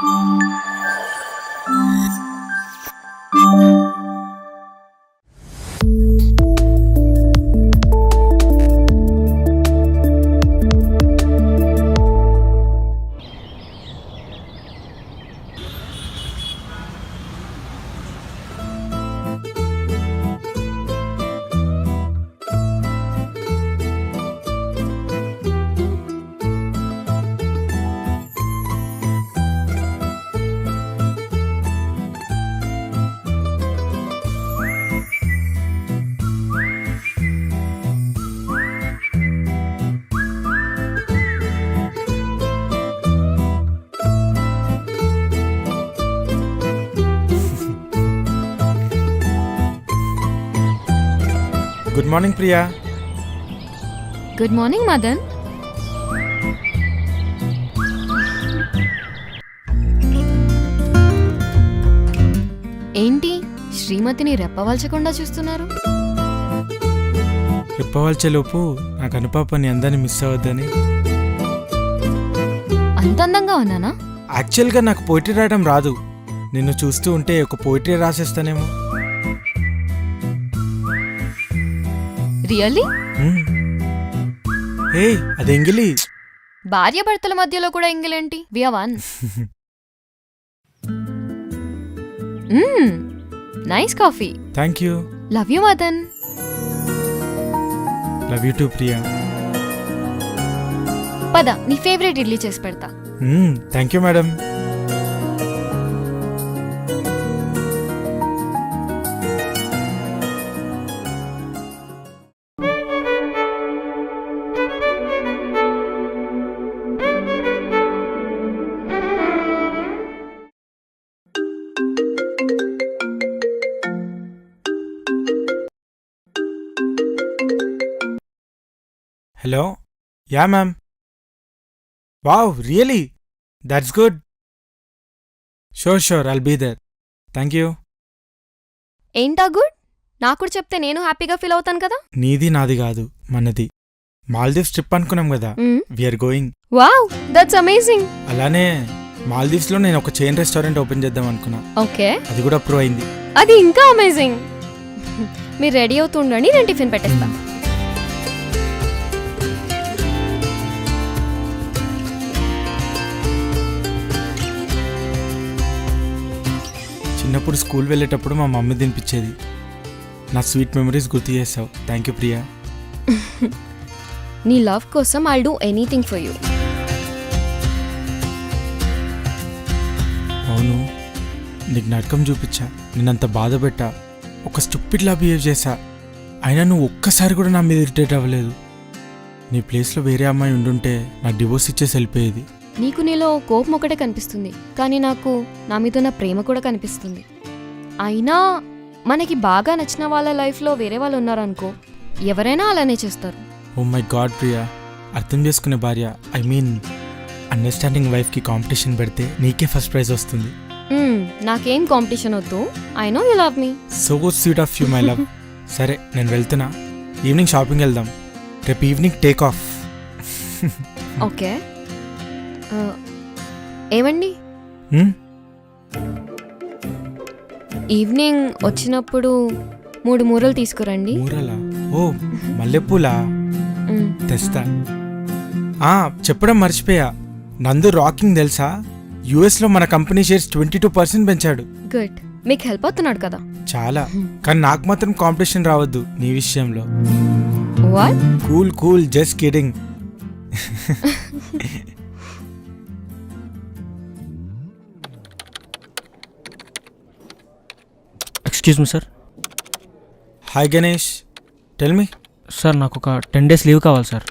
Good morning Priya. Good morning Madan. ఏంటి శ్రీమతిని రెప్పవల్చకుండా చూస్తున్నారు? రెప్పవల్చేలోపు నాకు అనుపాపని అందరినీ మిస్ అవ్వద్దని. అంత అందంగా ఉన్నానా? యాక్చువల్గా నాకు పోయిటరీ రాయడం రాదు. నిన్ను చూస్తూ ఉంటే ఒక పోయిటరీ రాసేస్తానేమో. రియల్లీ? హే, అది ఎంగిలి. భార్య భర్తల మధ్యలో కూడా ఎంగిలేంటి? We are one. Nice coffee. Thank you. Love you Madan. Love you too Priya. పద, నీ ఫేవరెట్ ఇడ్లీ చేసి పెడతా. Thank you madam. Hello. Yeah ma'am. Wow, really? That's good. Sure I'll be there. Thank you. ఏంటా గుడ్? నాకు కూడా చెప్తే నేను హ్యాపీగా ఫీల్ అవుతాను కదా. నీది నాది కాదు, మనది. మాల్దీవ్స్ ట్రిప్ అనుకున్నాం కదా, we're going. Wow, that's amazing. అలానే మాల్దీవ్స్ లో నేను ఒక చైన్ రెస్టారెంట్ ఓపెన్ చేద్దాం అనుకున్నా. ఓకే, అది కూడా అప్రూవ్ అయింది. అది ఇంకా అమేజింగ్. మీరు రెడీ అవుతుండండి, నేను టిఫిన్ పెట్టేస్తా. చిన్నప్పుడు స్కూల్ వెళ్ళేటప్పుడు మా మమ్మీ తినిపించేది. నా స్వీట్ మెమరీస్ గుర్తు చేసావు. Thank you Priya. నీ లవ్ కోసం I'll do anything for you. అవును, నీకు నాటకం చూపించా, నిన్నంత బాధ పెట్టా, ఒక స్టూపిడ్లా బిహేవ్ చేశా. అయినా నువ్వు ఒక్కసారి కూడా నా మీద ఇరిటేట్ అవ్వలేదు. నీ ప్లేస్లో వేరే అమ్మాయి ఉండుంటే నాకు డివోర్స్ ఇచ్చేసి వెళ్ళిపోయేది. నీకు నీలో కోపం ఒకటే కనిపిస్తుంది, కానీ నాకు నా మీద ఉన్న ప్రేమ కూడా కనిపిస్తుంది. అయినా మనకి బాగా నచ్చిన వాళ్ళ లైఫ్లో వేరే వాళ్ళు ఉన్నారనుకో, ఎవరైనా అలానే చేస్తారు. ఓ మై గాడ్ ప్రియా, అర్థం చేసుకునే భార్య, ఐ మీన్ అండర్స్టాండింగ్ వైఫ్కి కాంపిటీషన్ పెడితే నీకే ఫస్ట్ ప్రైజ్ వస్తుంది. నాకేం కాంపిటీషన్ వద్దు. I know you love me. So sweet of you my love. సరే, నేను వెళ్తున్నా. ఈవినింగ్ షాపింగ్ వెళ్దాం. రేపు ఈవినింగ్ టేక్ ఆఫ్. ఓకే. ఏమండి, ఈవినింగ్ వచ్చినప్పుడు 3 మూరలు తీసుకురండి. మూరలా? ఓ, మల్లెపూలా? తెస్తా. చెప్పడం మర్చిపోయా, నందు రాకింగ్ తెలుసా? యుఎస్ లో మన కంపెనీ షేర్స్ 22% పెంచాడు. గుడ్, మీకు హెల్ప్ అవుతున్నాడు కదా. చాలా. కానీ నాకు మాత్రం కాంపిటీషన్ రావద్దు నీ విషయంలో. What? Cool, just kidding. Excuse me sir. Hi Ganesh, tell me. Sir, నాకు ఒక 10 days లీవ్ కావాలి సార్.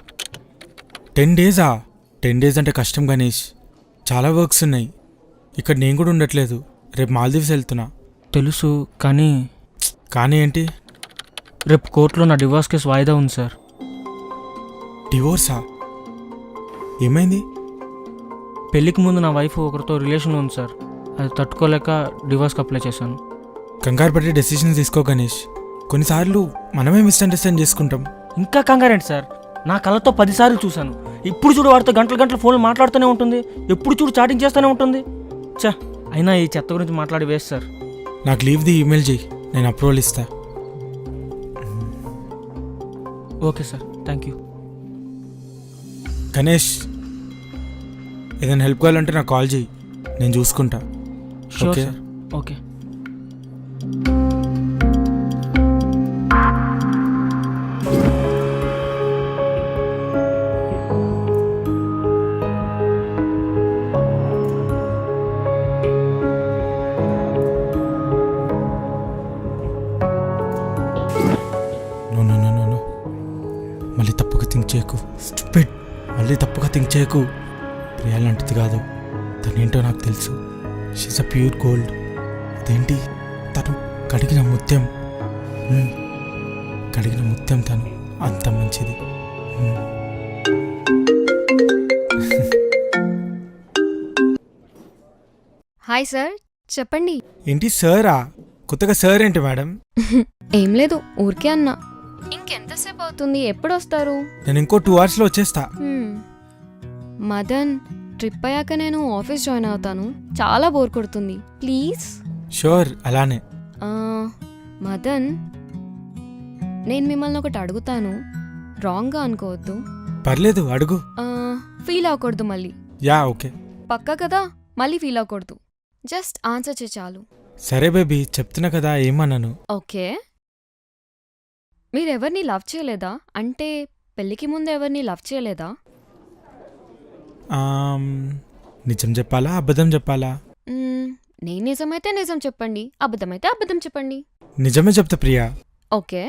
10 days? 10 days అంటే కష్టం గణేష్, చాలా వర్క్స్ ఉన్నాయి. ఇక్కడ నేను కూడా ఉండట్లేదు. రేపు మాల్దీవ్స్ వెళ్తున్నా. తెలుసు, కానీ ఏంటి? రేపు కోర్టులో నా డివోర్స్ కేసు వాయిదా ఉంది సార్. డివోర్సా? ఏమైంది? పెళ్ళికి ముందు నా వైఫ్ ఒకరితో రిలేషన్ ఉంది సార్. అది తట్టుకోలేక డివోర్స్కి అప్లై చేశాను. కంగారు పట్టి డెసిషన్ తీసుకో గణేష్. కొన్నిసార్లు మనమే మిస్అండర్స్టాండ్ చేసుకుంటాం. ఇంకా కంగారేంటి సార్? నా కళ్ళతో 10 సార్లు చూశాను. ఇప్పుడు చూడు, వాడితో గంటలు ఫోన్లు మాట్లాడుతూనే ఉంటుంది, ఎప్పుడు చూడు చాటింగ్ చేస్తూనే ఉంటుంది. చా, అయినా ఈ చెత్త గురించి మాట్లాడి వేస్ట్ సార్. నాకు లీవ్ ది ఈమెయిల్ చేయి, నేను అప్రూవల్ ఇస్తా. Okay sir, thank you. Ganesh, ఏదైనా హెల్ప్ కావాలంటే నాకు కాల్ చేయి, నేను చూసుకుంటా. Sure okay. Sir, okay. No no no no no, మళ్ళీ తప్పుగా థింక్ చేయకు. స్టూపిడ్, మళ్ళీ తప్పుగా థింక్ చేయకు. ప్రియా లాంటిది కాదు, తనేంటో నాకు తెలుసు. She's a pure gold. అదేంటి, తను కడిగిన ముత్యం. కడిగిన ముత్యం తను, అంత మంచిది. హాయ్ సార్, చెప్పండి. ఏంటి సారా? కొత్తగా సార్ ఏంటి మేడం? ఏం లేదు, ఊరికే అన్నా. ఇంకెంతసేపు అవుతుంది, ఎప్పుడు వస్తారు? నేను ఇంకో 2 అవర్స్లో వచ్చేస్తా. మదన్, ట్రిప్ అయ్యాక నేను ఆఫీస్ జాయిన్ అవుతాను. చాలా బోర్ కొడుతుంది, ప్లీజ్. షూర్, అలానే. మదన్, నేను మిమ్మల్ని ఒకటి అడుగుతాను, రాంగ్గా అనుకోవద్దు. పర్లేదు, అడుగు. ఫీల్ అవ్వకూడదు మళ్ళీ. Yeah, okay. పక్కా కదా? మళ్ళీ ఫీల్ అవ్వకూడదు, జస్ట్ ఆన్సర్ చే చాలు. సరే బేబీ, చెప్తున్నా కదా, ఏమన్నాను. ఓకే. మీరెవరిని లవ్ చేయలేదా? అంటే పెళ్ళికి ముందు ఎవరిని లవ్ చేయలేదా? నిజం చెప్పాలా, అబద్ధం చెప్పాలా? నేను నిజమైతే నిజం చెప్పండి, అబద్ధమైతే అబద్ధం చెప్పండి. నిజమే చెప్తా ప్రియా. ఓకే.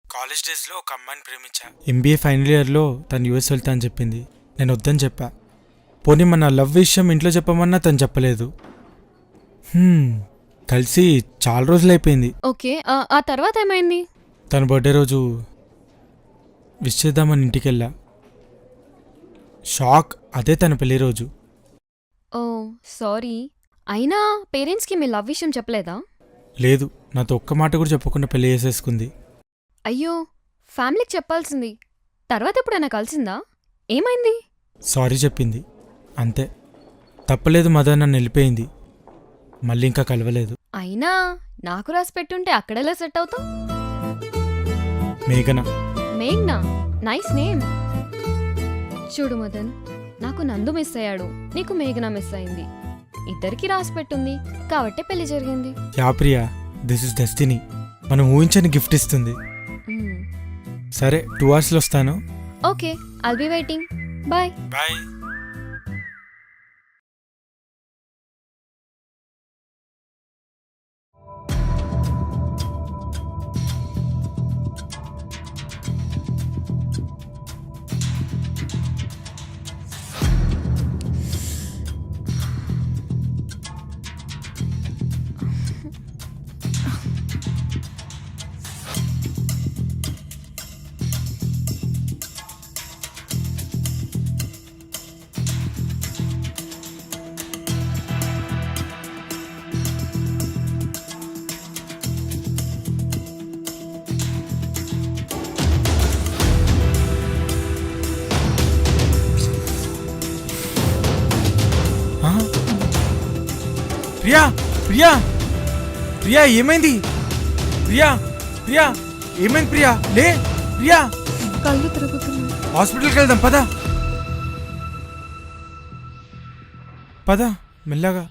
కాలేజ్ డేస్లో ఒక అమ్మాయిని ప్రేమించా. MBA ఫైనల్ ఇయర్లో తను US వెళ్తా అని చెప్పింది. నేను వద్దని చెప్పా. పోనీ మన లవ్ విషయం ఇంట్లో చెప్పమన్నా తను చెప్పలేదు. కలిసి చాలా రోజులైపోయింది. ఓకే, ఆ తర్వాత ఏమైంది? తన బర్త్డే రోజు విష్ చేద్దామని ఇంటికి వెళ్ళా. షాక్, అదే తన పెళ్లి రోజు. ఓ సారీ. అయినా పేరెంట్స్కి మీ లవ్ విషయం చెప్పలేదా? లేదు, నాతో ఒక్క మాట కూడా చెప్పకుండా పెళ్లి చేసేసుకుంది. అయ్యో, ఫ్యామిలీకి చెప్పాల్సింది. తర్వాత ఎప్పుడైనా కలిసిందా? ఏమైంది? సారీ చెప్పింది, అంతే. తప్పలేదు మదర్, నన్ను వెళ్ళిపోయింది. మళ్ళీ ఇంకా కలవలేదు. అయినా నాకు రాసి పెట్టుంటే అక్కడెలా సెట్ అవుతావు? మేఘన. మేఘ్నా, నైస్ నేమ్. చూడు మదన్, నాకు నందు మిస్ అయ్యాడు, నీకు మేఘన మిస్ అయింది. ఇద్దరికి రాసి పెట్టుంది కాబట్టే పెళ్లి జరిగింది. Yeah Priya, this is destiny. మనం ఊహించని గిఫ్ట్ ఇస్తుంది. సరే, 2 అవర్స్లో వస్తాను. Okay, I'll be waiting. Bye. Bye. Priya, Priya, Priya, ఏమైంది? ప్రియా, ప్రియా, ఏమైంది? ప్రియా, లే. ప్రియా, కళ్ళు తిరుగుతున్నాయి. హాస్పిటల్కి వెళ్దాం, పద పద, మెల్లగా.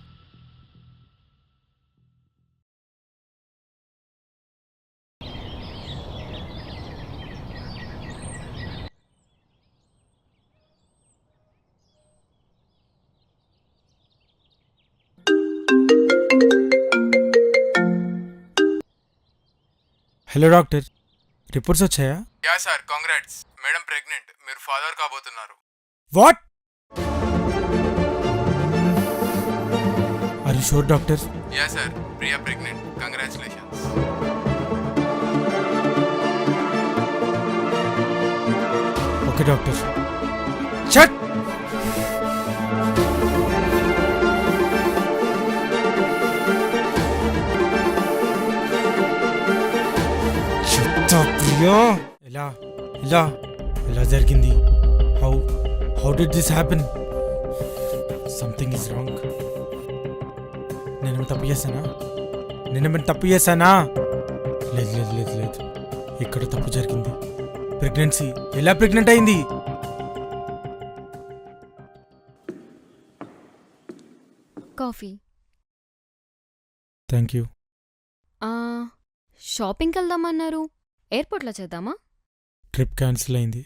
హలో డాక్టర్, రిపోర్ట్స్ వచ్చాయా? Yeah sir, congrats. Madam pregnant, మీరు ఫాదర్ కాబోతున్నారు. What? Are you sure doctor? Yeah sir, Priya pregnant. Congratulations. Okay doctor. Shit. Priya, ఎలా ఎలా జరిగింది? How did this happen? Something is wrong. నేనేమైనా తప్పు చేశానా? నేనేమైనా తప్పు చేశానా? లేదు లేదు లేదు లేదు, ఇక్కడ తప్పు జరిగింది. ప్రెగ్నెన్సీ ఎలా ప్రెగ్నెంట్ అయింది? కాఫీ. Thank you. షాపింగ్కి వెళ్దామన్నారు, ఎయిర్పోర్ట్లో చేద్దామా? ట్రిప్ క్యాన్సిల్ అయింది.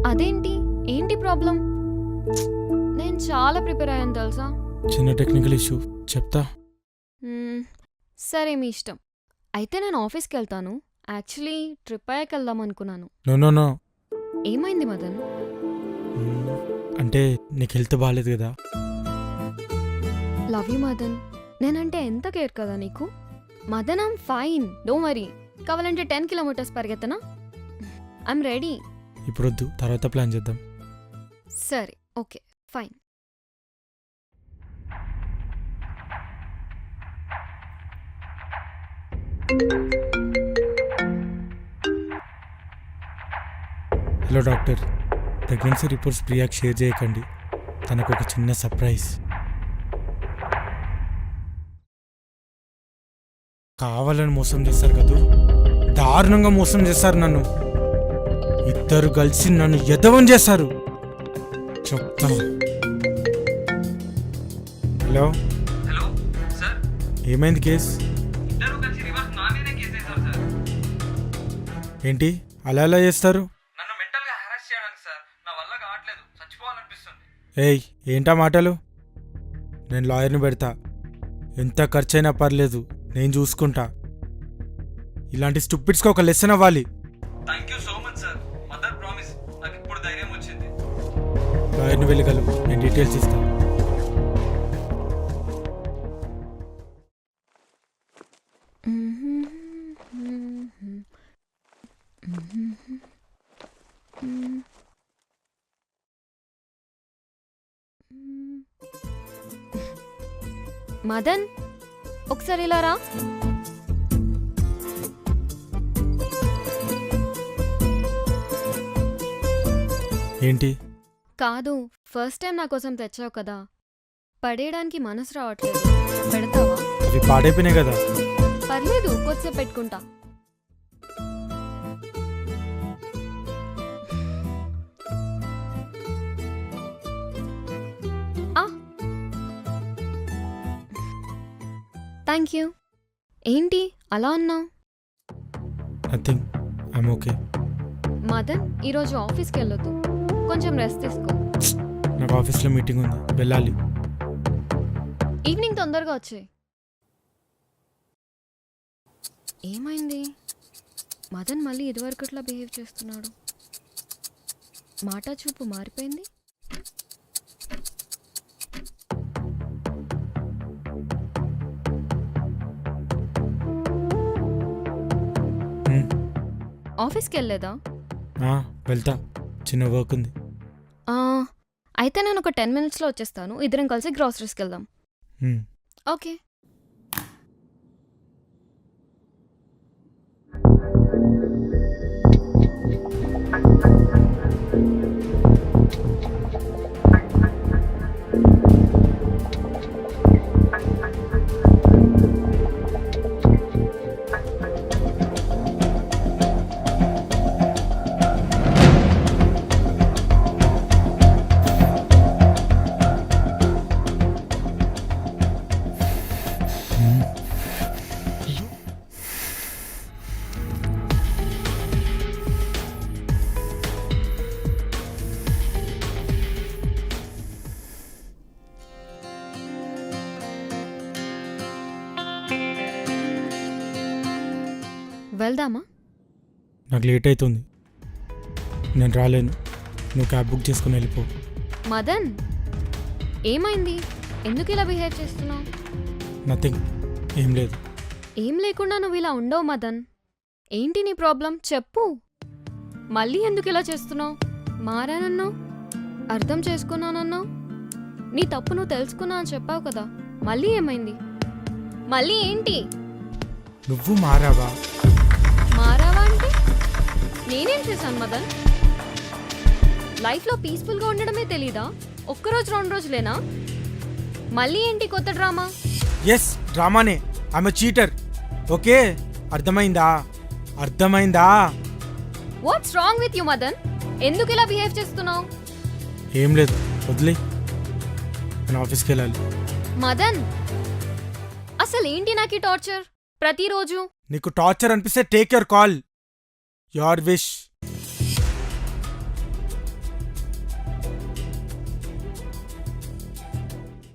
అదేంటి, ఏంటి ప్రాబ్లం? నేను చాలా ప్రిపేర్ అయ్యాను తెలుసా. చిన్న టెక్నికల్ ఇష్యూ, చెప్తా. సరే మీ ఇష్టం. అయితే నేను ఆఫీస్కి వెళ్తాను. యాక్చువల్లీ ట్రిప్ అయ్యాక వెళ్దాం అనుకున్నాను. No no no. ఏమైంది మదన్? అంటే నీకు హెల్త్ బాగాలేదు కదా. Love you Madan. నేనంటే ఎంత కేర్ కదా నీకు. Madan, I'm fine, don't worry. కావాలంటే 10 కిలోమీటర్స్ పరిగెత్తనా? I'm ready. ఇప్పుడు వద్దు, తర్వాత ప్లాన్ చేద్దాం. సరే, okay, fine. Hello doctor, pregnancy reports ప్రియాకి షేర్ చేయకండి. తనకు ఒక చిన్న సర్ప్రైజ్. కావాలని మోసం చేస్తారు కదూ, దారుణంగా మోసం చేస్తారు నన్ను. ఇద్దరు కలిసి నన్ను ఎదవం చేశారు. చెప్తా. హలో హలో సార్, ఏమైంది కేస్? ఇద్దరు కలిసి రివర్స్ నా మీదే కేసు వేశారు సార్. ఏంటి అలా ఎలా చేస్తారు? నన్ను మెంటల్ గా హెరాస్ చేయడానికి సార్. నా వల్ల కావట్లేదు, చచ్చిపోవాలనిపిస్తుంది. ఏయ్ ఏంటా మాటలు? నేను లాయర్ని పెడతా, ఎంత ఖర్చైనా పర్లేదు, నేను చూసుకుంటా. ఇలాంటి స్టూపిడ్స్కి ఒక లెసన్ అవ్వాలి. Thank you so much sir. Mother promise, నాకు ఇప్పుడు ధైర్యం వచ్చింది. లాయర్ని వెళ్ళగలవు, నేను డీటెయిల్స్ ఇస్తాను. మదన్, ఒకసారి ఇలా రా. ఏంటి? కాదు, ఫస్ట్ టైం నా కోసం తెచ్చావు కదా, పడేయడానికి మనసు రావట్లేదు. పెడతావా? అవి పాడైపోయినాయి కదా. పర్లేదు, కొద్దిసేపు పెట్టుకుంటా. Thank you. ఏంటి అలా అన్నావు? Nothing, I'm okay. మదన్, ఈరోజు ఆఫీస్కి వెళ్ళొద్దు, కొంచెం రెస్ట్ తీసుకో. నాకు ఆఫీస్లో మీటింగ్ ఉంది, వెళ్ళాలి. ఈవినింగ్ తొందరగా వచ్చేయ్. ఏమైంది? మదన్ మళ్ళీ ఇదివరకట్లా బిహేవ్ చేస్తున్నాడు. మాట చూపు మారిపోయింది. ఆఫీస్కి వెళ్ళలేదా? వెళ్తా, చిన్న వర్క్ ఉంది. అయితే నేను ఒక 10 minutesలో వచ్చేస్తాను. ఇద్దరం కలిసి గ్రాసరీస్కి వెళ్దాం. ఓకే. వెళ్దామా? నాకు లేట్ అవుతుంది, నేను రాలేను. నువ్వు క్యాబ్ బుక్ చేసుకుని వెళ్ళిపో. మదన్, ఏమైంది? ఎందుకు ఇలా బిహేవ్ చేస్తున్నావు? నథింగ్, ఏం లేదు. ఏం లేకుండా నువ్వు ఇలా ఉండవు మదన్. ఏంటి నీ ప్రాబ్లం చెప్పు. మళ్ళీ ఎందుకు ఇలా చేస్తున్నావు? మారానన్నావు, అర్థం చేసుకున్నానన్నావు, నీ తప్పు నువ్వు తెలుసుకున్నా అని చెప్పావు కదా. మళ్ళీ ఏమైంది? మళ్ళీ ఏంటి? నువ్వు మారావా? మారావా అంటే నేనేం చేశాను మదన్? లైఫ్లో పీస్ఫుల్గా ఉండడమే తెలీదా? ఒక్కరోజు 2 రోజులేనా? మళ్ళీ ఏంటి కొత్త డ్రామా? ఎస్ డ్రామానే. ఆమె చీటర్. ఓకే, అర్థమైందా? అర్థమైందా? What's wrong with you Madan? ఎందుకు ఇలా బిహేవ్ చేస్తున్నావు? ఏం లేదు, వదిలే. నేను ఆఫీస్కి వెళ్ళాలి. మదన్, అసలు ఏంటి నాకు ఈ టార్చర్ ప్రతిరోజు? నీకు టార్చర్ అనిపిస్తే take your call. Your wish.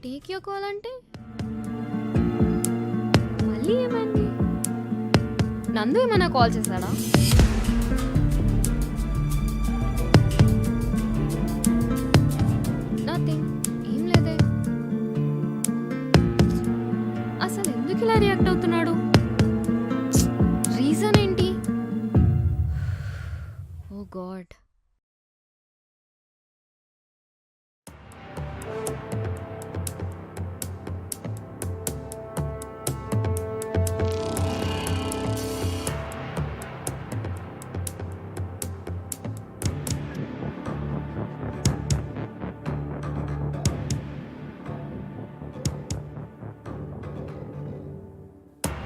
Take your call అంటే మళ్ళీ ఏమైంది? నందు ఏమైనా కాల్ చేశాడా? నథింగ్, ఏం లేదే. అసలు ఎందుకు ఇలా రియాక్ట్ అవుతున్నాడు? రీజన్ ఏంటి? ఓ గాడ్.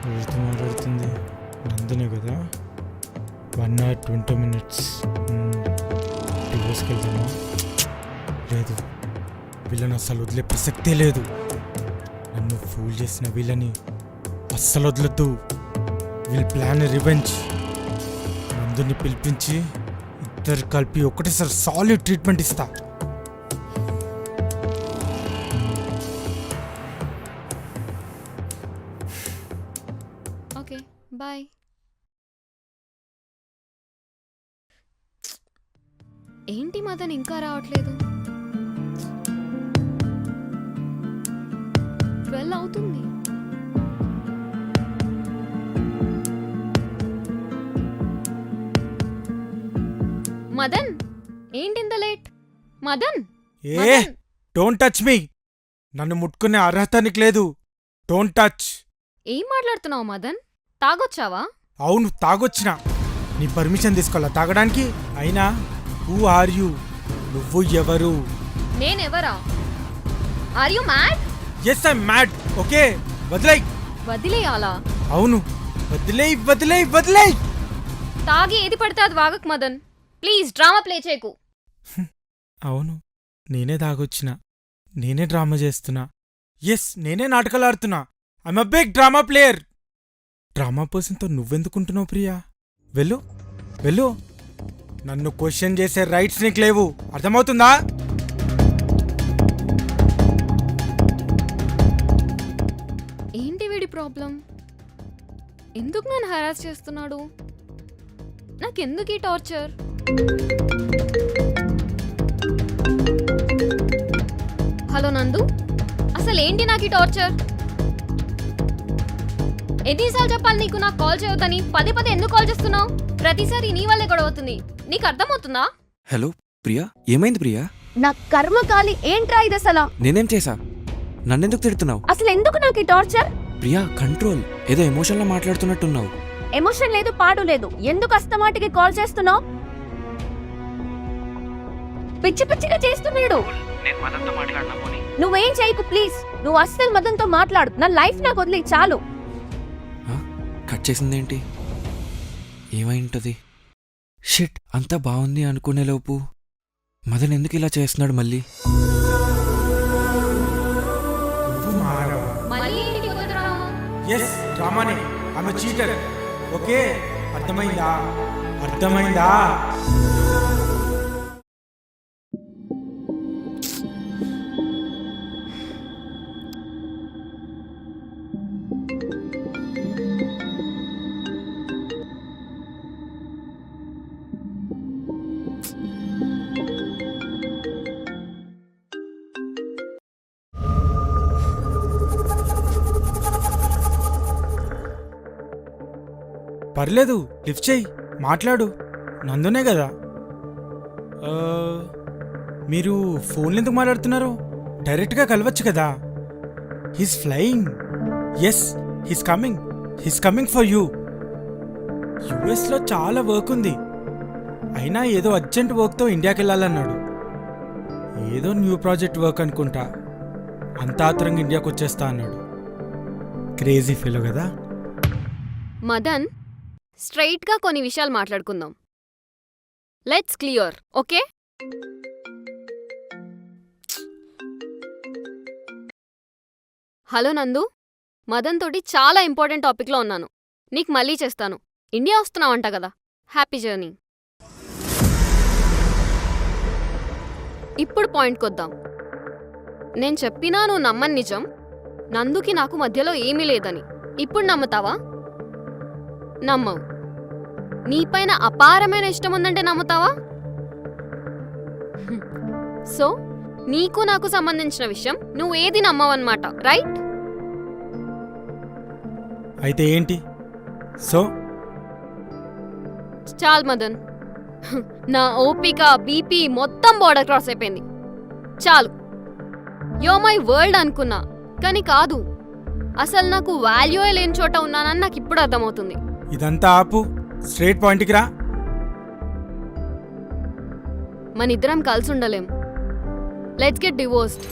ఎవరితో మాట్లాడుతుంది? నందునే కదా. 1 hour 20 minutes. డివోర్స్కి వెళ్తామా? లేదు, వీళ్ళని అస్సలు వదిలే ప్రసక్తే లేదు. నన్ను ఫూల్ చేసిన వీళ్ళని అస్సలు వదలొద్దు. వీళ్ళ ప్లాన్ రివెంజ్. నందుని పిలిపించి ఇద్దరు కలిపి ఒకటేసారి సాలిడ్ ట్రీట్మెంట్ ఇస్తా. Okay, bye. ఏంటి మదన్ ఇంకా రావట్లేదు? 12 అవుతుంది. మదన్, ఏంటి ఇంత లేట్? మదన్, ఏ మదన్. Don't touch me. నన్ను ముట్టుకునే అర్హత నీకు లేదు. Don't touch. ఏం మాట్లాడుతున్నావు మదన్? తాగొచ్చావా? అవును, తాగొచ్చిన. నీ పర్మిషన్ తీసుకోవాలా తాగడానికి? అయినా హూ ఆర్ యూ? నువ్వు ఎవరు? నేనెవరా? Are you mad? Yes I mad. Okay, వదిలేయ్. వదిలేయాలా? అవును, వదిలేయ్ వదిలేయ్ వదిలేయ్. తాగి ఏది పడితే అది వాగక్ మదన్. ప్లీజ్ డ్రామా ప్లే చేయకు. అవును, నేనే తాగొచ్చిన. నేనే డ్రామా చేస్తున్నా. ఎస్, నేనే నాటకాలు ఆడుతున్నా. I'm a big drama player. Drama పర్సన్తో నువ్వెందుకుంటున్నావు ప్రియా? వెళ్ళు వెళ్ళు. నన్ను క్వశ్చన్ చేసే రైట్స్ నీకు లేవు, అర్థమవుతుందా? ఏంటి వీడి ప్రాబ్లం? ఎందుకు నన్ను హరాస్ చేస్తున్నాడు? నాకెందుకు ఈ టార్చర్? హలో నందు, అసలు ఏంటి నాకు ఈ టార్చర్? ఎన్నిసార్లు చెప్పాలి నీకు నాకు కాల్ చేయొద్దని? పదే పదే ఎందుకు కాల్ చేస్తున్నావు? ప్రతిసారి నీ వల్లే గొడవ అవుతుంది. నీకు అర్థమవుతుందా? హలో ప్రియా, ఏమైంది ప్రియా? నా కర్మకాలి ఏంట్రా ఇది అసలు? నేనేం చేశా? నన్నెందుకు తిడుతున్నావు? అసలు ఎందుకు నాకు ఈ టార్చర్? ప్రియా కంట్రోల్. ఏదో ఎమోషన్లో మాట్లాడుతున్నట్టున్నావు. ఎమోషన్ లేదు, పాడు లేదు. ఎందుకు అస్తమాటికి కాల్ చేస్తున్నావు? పిచ్చి పిచ్చిగా చేస్తున్నాడు. నేను మదన్తో మాట్లాడినా పోనీ. నువ్వేం చేయకు ప్లీజ్. నువ్వు అస్సలు మదన్తో మాట్లాడు. నా లైఫ్ నాకు వదిలే చాలు. కట్ చేసిందేంటి? ఏమై ఉంటుంది? షిట్, అంతా బాగుంది అనుకునేలోపు మదన్ ఎందుకు ఇలా చేస్తున్నాడు మళ్ళీ? మళ్ళీ ఏంటి కొత్త డ్రామా? ఎస్, డ్రామానే. ఆమె చీటర్. ఓకే, అర్థమైందా? అర్థమైందా? పర్లేదు, లిఫ్ట్ చెయ్యి, మాట్లాడు. నందునే కదా. మీరు ఫోన్లో ఎందుకు మాట్లాడుతున్నారు? డైరెక్ట్గా కలవచ్చు కదా. He's flying. Yes, he's coming for you. యుఎస్లో చాలా వర్క్ ఉంది. అయినా ఏదో అర్జెంట్ వర్క్తో ఇండియాకి వెళ్ళాలన్నాడు. ఏదో న్యూ ప్రాజెక్ట్ వర్క్ అనుకుంటా. అంత ఆత్రంగా ఇండియాకి వచ్చేస్తా అన్నాడు. క్రేజీ ఫెలో కదా. మదన్, స్ట్రైట్గా కొన్ని విషయాలు మాట్లాడుకుందాం. Let's clear, okay? హలో నందు, మదన్ తోటి చాలా ఇంపార్టెంట్ టాపిక్లో ఉన్నాను. నీకు మళ్ళీ చేస్తాను. ఇండియా వస్తున్నావంట కదా, హ్యాపీ జర్నీ. ఇప్పుడు పాయింట్కి వద్దాం. నేను చెప్పినా నువ్వు నమ్మని నిజం, నందుకి నాకు మధ్యలో ఏమీ లేదని. ఇప్పుడు నమ్ముతావా? నమ్మవు. నీపైన అపారమైన ఇష్టం ఉందంటే నమ్ముతావా? సో నీకు నాకు సంబంధించిన విషయం నువ్వేది నమ్మవన్నమాట, రైట్? అయితే ఏంటి? సో చాల్ మదన్, నా ఓపిక బీపీ మొత్తం బోర్డర్ క్రాస్ అయిపోయింది. చాలు. యో మై వరల్డ్ అనుకున్నా, కానీ కాదు. అసలు నాకు వాల్యూయే లేని చోట ఉన్నానని నాకు ఇప్పుడు అర్థమవుతుంది. ఇదంతా ఆపు, స్ట్రైట్ పాయింట్కి రా. మనిద్దరం కలిసి ఉండలేం. Let's get divorced.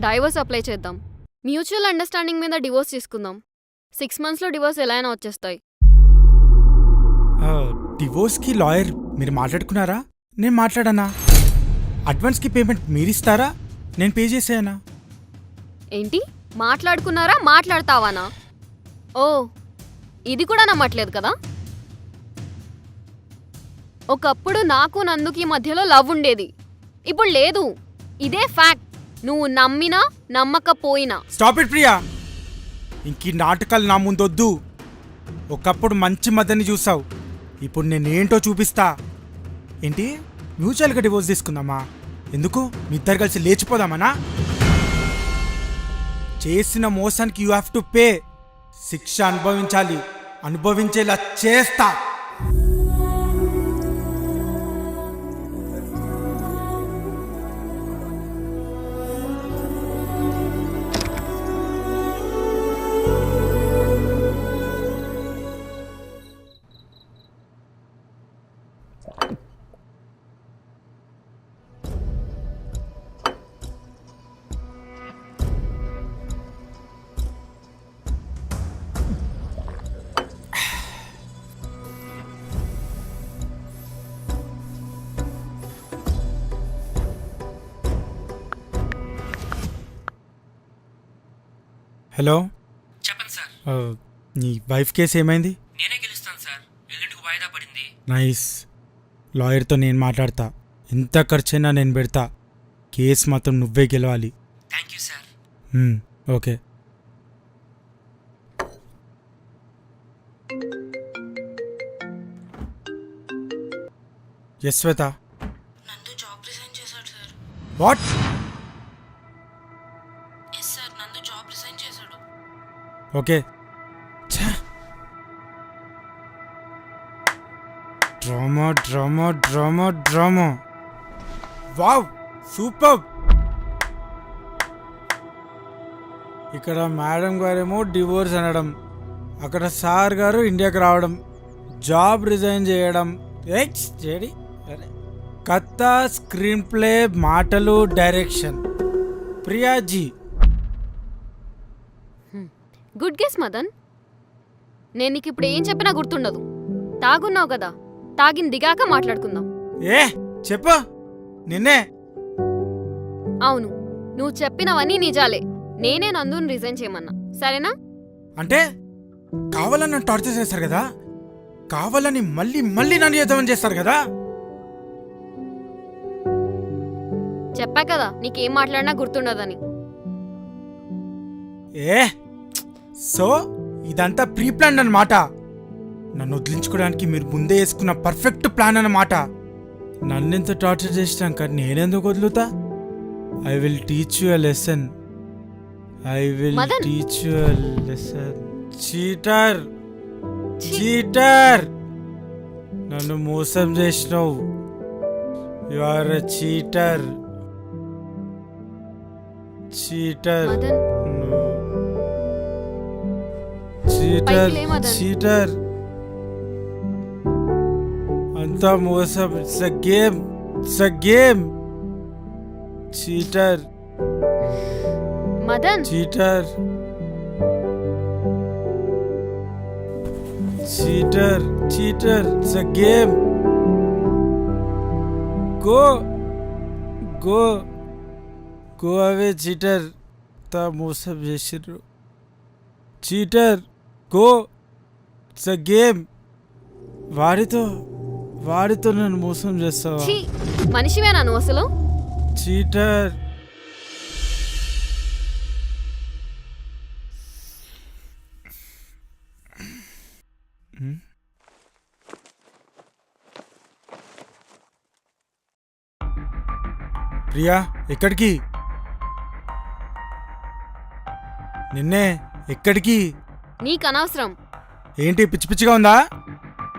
Divorce apply చేద్దాం. మ్యూచువల్ అండర్స్టాండింగ్ మీద డివోర్స్ తీసుకుందాం. 6 monthsలో డివోర్స్ ఎలా అయినా వచ్చేస్తాయి. డివోర్స్కి లాయర్ మీరు మాట్లాడుకున్నారా? నేను మాట్లాడానా? అడ్వాన్స్కి పేమెంట్ మీరిస్తారా? నేను పే చేసేయనా? ఏంటి మాట్లాడుకున్నారా, మాట్లాడతావానా? ఓ, ఇది కూడా నమ్మట్లేదు కదా. ఒకప్పుడు నాకు నందుకి మధ్యలో లవ్ ఉండేది, ఇప్పుడు లేదు. ఇదే ఫ్యాక్ట్. నువ్వు నమ్మినా నమ్మకపోయినా. స్టాప్ ఇట్ ప్రియా, ఇంకీ నాటకాలు నా ముందొద్దు. ఒకప్పుడు మంచి మదన్ని చూసావు, ఇప్పుడు నేనేంటో చూపిస్తా. ఏంటి మ్యూచువల్గా డివోర్స్ తీసుకుందామా? ఎందుకు? మీ ఇద్దరు కలిసి లేచిపోదామనా? చేసిన మోసానికి యూ హ్యావ్ టు పే. శిక్ష అనుభవించాలి, అనుభవించేలా చేస్తా. హలో, చెప్పండి సార్. నీ వైఫ్ కేసు ఏమైంది? నేనే గెలుస్తాను సార్. ఎల్లుండికి వాయిదా పడింది. నైస్. లాయర్తో నేను మాట్లాడతా. ఎంత ఖర్చైనా నేను పెడతా. కేసు మాత్రం నువ్వే గెలవాలి. Thank you sir. Okay. Yes Shweta. Nandu job resign చేశాడు sir. What? Yes sir, Nandu job resign చేశాడు. Okay. Drama drama drama drama. Wow, super. ఇక్కడ మేడం గారేమో డివోర్స్ అనడం, అక్కడ సార్ గారు ఇండియాకి రావడం, జాబ్ రిజైన్ చేయడం. కథ, స్క్రీన్ ప్లే, మాటలు, డైరెక్షన్ ప్రియాజీ. Good guess Madan. నేను నీకు ఇప్పుడు ఏం చెప్పినా గుర్తుండదు. తాగున్నావు కదా, తాగిన దిగాక మాట్లాడుకుందాం. చెప్పు. నిన్నే. అవును, నువ్వు చెప్పినవన్నీ నిజాలే. నేనే నందుని రిజైన్ చేయమన్నా, సరేనా? అంటే కావాలని నన్ను టార్చర్ చేస్తారు కదా, కావాలని మళ్ళీ మళ్ళీ నన్ను చేద్దామని చేస్తారు కదా. చెప్పా కదా నీకేం మాట్లాడినా గుర్తుండదని. సో ఇదంతా ప్రీ ప్లాన్ అన్నమాట. నన్ను వదిలించుకోవడానికి మీరు ముందే వేసుకున్న పర్ఫెక్ట్ ప్లాన్ అన్నమాట. నన్నెంత టార్చర్ చేసినాక నేనెందుకు వదులుతా? I will teach you a lesson. I will Madan. Teach you a lesson. Cheater, cheater, నన్ను మోసం చేసినావు. You are a cheater, cheater, Madan, cheater, పైకి లే మదన్. చీటర్. అంతా మోసం. It's a game, it's a game. Cheater. Madan cheater cheater cheater it's a game go go go away cheater తా మోసం చేసిర్రు cheater go it's a game వాడితో నన్ను మోసం చేస్తావా ఛీ మనిషివేనా నువ్వు అసలు చీటర్ ప్రియా ఎక్కడికి నిన్నే ఎక్కడికి నీకు అనవసరం ఏంటి పిచ్చి పిచ్చిగా ఉందా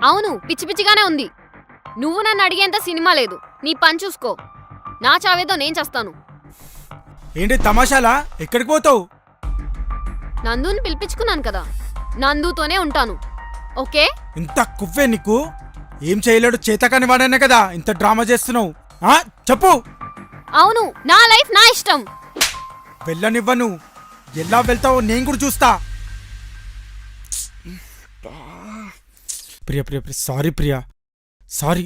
అవును పిచ్చి పిచ్చిగానే ఉంది నువ్వు నన్ను అడిగేంత సినిమా లేదు నీ పని చూసుకో నా చావేదో నేను చేస్తాను ఏంటి తమాషాలా ఎక్కడికి పోతావు నందుని పిలిపించుకున్నాను కదా నందుతోనే ఉంటాను ఓకే ఇంత కువ్వే నీకు ఏం చేయలేడు చేతకాని వాడనే కదా ఇంత డ్రామా చేస్తున్నావు ఆ చెప్పు అవును నా లైఫ్ నా ఇష్టం వెళ్ళనివ్వను ఎలా వెళ్తావో నేను కూడా చూస్తా ప్రియా ప్రియా ప్రియా సారీ ప్రియా సారీ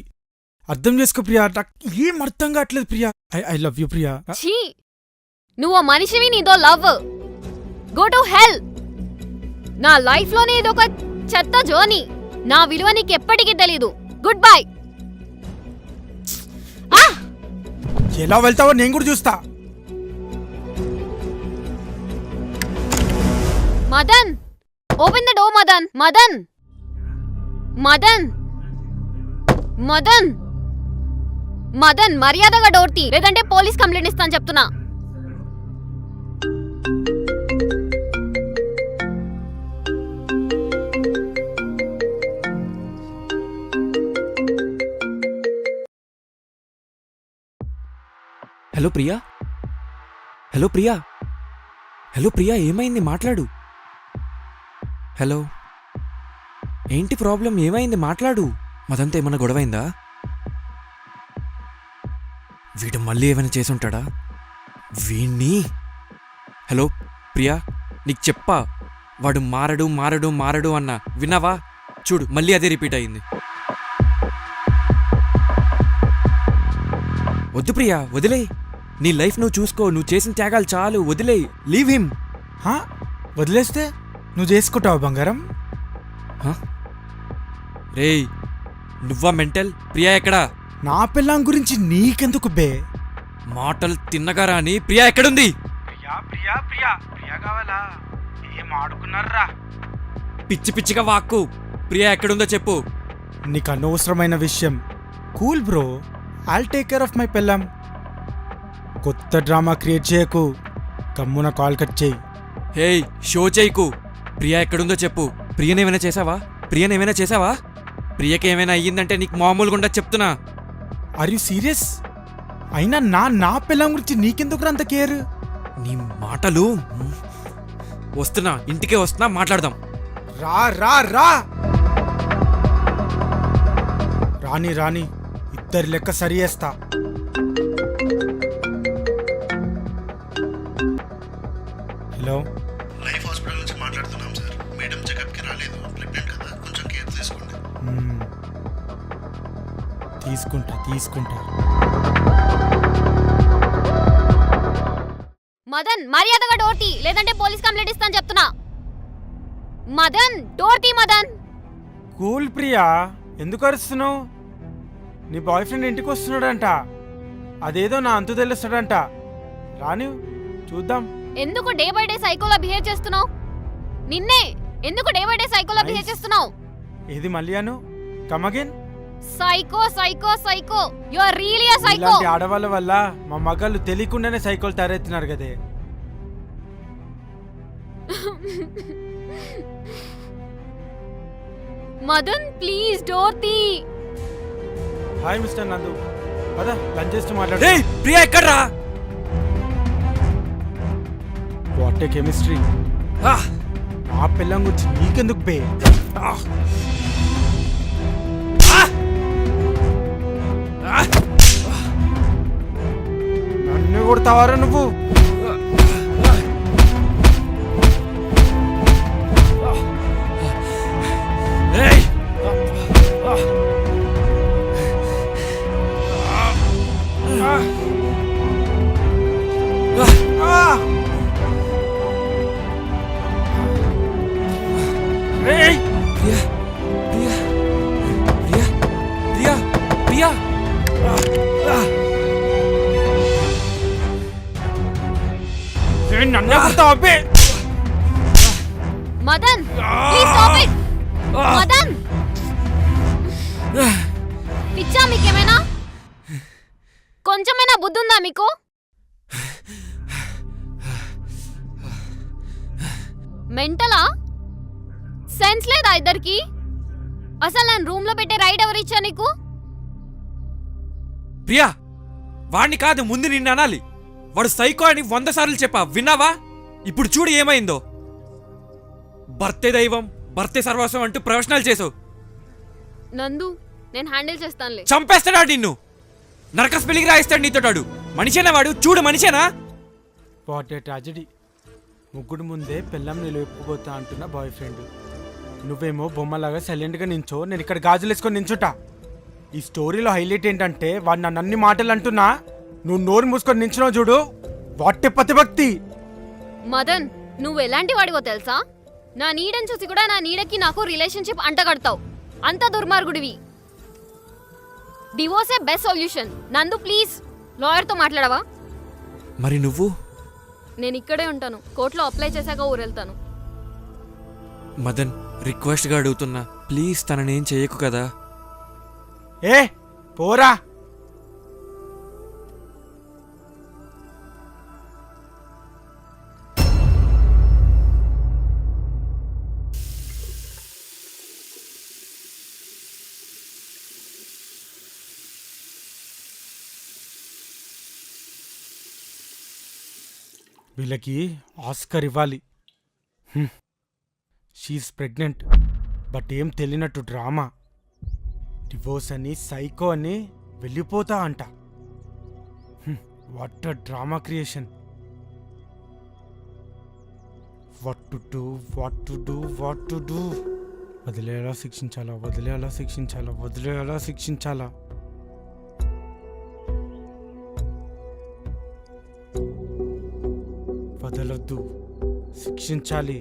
అర్థం చేసుకో ప్రియా నాకు ఏం అర్థం కావట్లేదు Priya I love you Priya ఛీ నువ్వు మనిషివి నీదో లవ్ గో టు హెల్ నా లైఫ్ లోనే ఇదొక చెత్త జోని నా విలువ నీకు ఎప్పటికీ తెలీదు గుడ్ బై ఎలా వెళ్తావో నేను కూడా చూస్తా Madan open the door Madan Madan Madan Madan Madan మర్యాదగా డోర్ తీ లేదంటే పోలీస్ కంప్లైంట్ ఇస్తాను చెప్తున్నా hello Priya hello Priya hello Priya ఏమైంది మాట్లాడు హలో ఏంటి ప్రాబ్లం ఏమైంది మాట్లాడు మదంతా ఏమన్నా గొడవైందా వీడు మళ్ళీ ఏమైనా చేసుంటాడా వీణ్ణి హలో ప్రియా నీకు చెప్పా వాడు మారడు మారడు మారడు అన్నా విన్నావా చూడు మళ్ళీ అదే రిపీట్ అయింది వద్దు ప్రియా వదిలే నీ లైఫ్ నువ్వు చూసుకో నువ్వు చేసిన త్యాగాలు చాలు వదిలే లీవ్ హిమ్ హా వదిలేస్తే నువ్వు చేసుకుంటావు బంగారం రేయ్ నువ్వా మెంటల్ ప్రియా ఎక్కడా నా పిల్లం గురించి నీకెందుకు బే మాటలు తిన్నగా రాని ప్రియా ఎక్కడుంది ప్రియా ప్రియా ప్రియా ప్రియా కావాలా ఏం ఆడుకున్నారా పిచ్చి పిచ్చిగా వాక్కు ప్రియా ఎక్కడుందో చెప్పు నీకు అనవసరమైన విషయం cool bro I'll take care of my పిల్లం కొత్త డ్రామా క్రియేట్ చేయకు కమ్మున కాల్ కట్ చేయి హేయ్ షో చేయకు ప్రియా ఎక్కడుందో చెప్పు ప్రియనేమైనా చేసావా ప్రియకి ఏమైనా అయ్యిందంటే నీకు మామూలుగా ఉండదు చెప్తున్నా ఆర్ యు సీరియస్ అయినా నా పిల్లం గురించి నీకెందుకు అంత కేర్ నీ మాటలు వస్తున్నా ఇంటికే వస్తున్నా మాట్లాడదాం రా రా రా రాని రాని ఇద్దరి లెక్క సరి చేస్తా హలో లైఫ్ హాస్పిటల్ నుంచి మాట్లాడుతున్నాం సార్ మేడం చెకప్కి రాలేదు ప్రెగ్నెంట్ కదా కొంచెం కేర్ తీసుకోండి తీసుకుంటా మదన్ మర్యాదగా డోర్ తీ లేదంటే పోలీస్ కంప్లైంట్ ఇస్తాను చెప్తున్నా మదన్ డోర్ తీ మదన్ కూల్ ప్రియా ఎందుకు అరుస్తున్నావు నీ బాయ్ ఫ్రెండ్ ఇంటికి వస్తున్నాడంట అదేదో నా అంతు తెలుస్తాడంట రాని చూద్దాం ఎందుకు డే బై డే సైకోలా బిహేవ్ చేస్తున్నావు నిన్నే ఎందుకు డే బై డే సైకోలా బిహేవ్ చేస్తున్నావు ఏది మళ్ళీ అను come again psycho psycho psycho you are really a psycho ఇలాంటి ఆడవాళ్ళ వల్ల మా మగాళ్ళు తెలియకుండానే సైకోలు తయారెత్తున్నారు కదే మదన్ ప్లీజ్ డోర్ తీ హాయ్ మిస్టర్ నందు పద లంచ్ చేస్తూ మాట్లాడు రేయ్ ప్రియా ఎక్కడ్రా వాట్ ఏ కెమిస్ట్రీ నా పిల్లం గురించి నీకెందుకు బే నన్ను కొడతావారా నువ్వు కొడతావు అబ్బే. Madan please stop it. Madan పిచ్చా మీకేమైనా? కొంచెమైనా బుద్ధి ఉందా మీకు? మెంటలా? సెన్స్ లేదా ఇద్దరికి? అసలు నేను రూమ్ లో పెట్టే రైట్ ఎవరిచ్చా నీకు? ప్రియా, వాణ్ణి కాదు ముందు నిన్ను అనాలి. వాడు సైకో అని 100 సార్లు చెప్పా, విన్నావా? ఇప్పుడు చూడు ఏమైందో. భర్తే దైవం, భర్తే సర్వస్వం అంటూ ప్రొఫెషనల్ చేసావు. నందు నేను హ్యాండిల్ చేస్తానులే. చంపేస్తాడా నిన్ను? నరకస్ పెళ్లికి రాయిస్తాడు నీతోటాడు. మనిషేనా వాడు? చూడు మనిషేనా? What a tragedy. ముగ్గుడు ముందే పెళ్ళం నిలుపుకోతా అంటున్న బాయ్ ఫ్రెండ్. నువ్వేమో బొమ్మలాగా సైలెంట్గా నించో, నేను ఇక్కడ గాజులు వేసుకొని నించుంటా. ఈ స్టోరీలో హైలైట్ ఏంటంటే వాడు నన్ను అన్ని మాటలు అంటున్నా, నువ్వు నోరు మూసుకొని నించున్నావు చూడు. What a పతిభక్తి. మదన్ నువ్వు ఎలాంటి వాడివో తెలుసా? నా నీడని చూసి కూడా నా నీడకి నాకు రిలేషన్షిప్ అంటగడతావు. అంత దుర్మార్గుడివి. డివోర్సే బెస్ట్ సొల్యూషన్. నందు ప్లీజ్ లాయర్తో మాట్లాడవా? మరి నువ్వు? నేను ఇక్కడే ఉంటాను. కోర్టులో అప్లై చేశాక ఊరెళ్తాను. మదన్, రిక్వెస్ట్గా అడుగుతున్నా, ప్లీజ్ తననేం చేయకు కదా. ఏ పోరా. వీళ్ళకి ఆస్కర్ ఇవ్వాలి. షీఈస్ ప్రెగ్నెంట్, బట్ ఏం తెలియనట్టు డ్రామా. డివోర్స్ అని, సైకో అని వెళ్ళిపోతా అంట. What drama creation. What to do, what to do, what to do. వదిలేలా శిక్షించాలా, వదిలేలా శిక్షించాలా, వదిలేలా శిక్షించాలా. వదలొద్దు, శిక్షించాలి.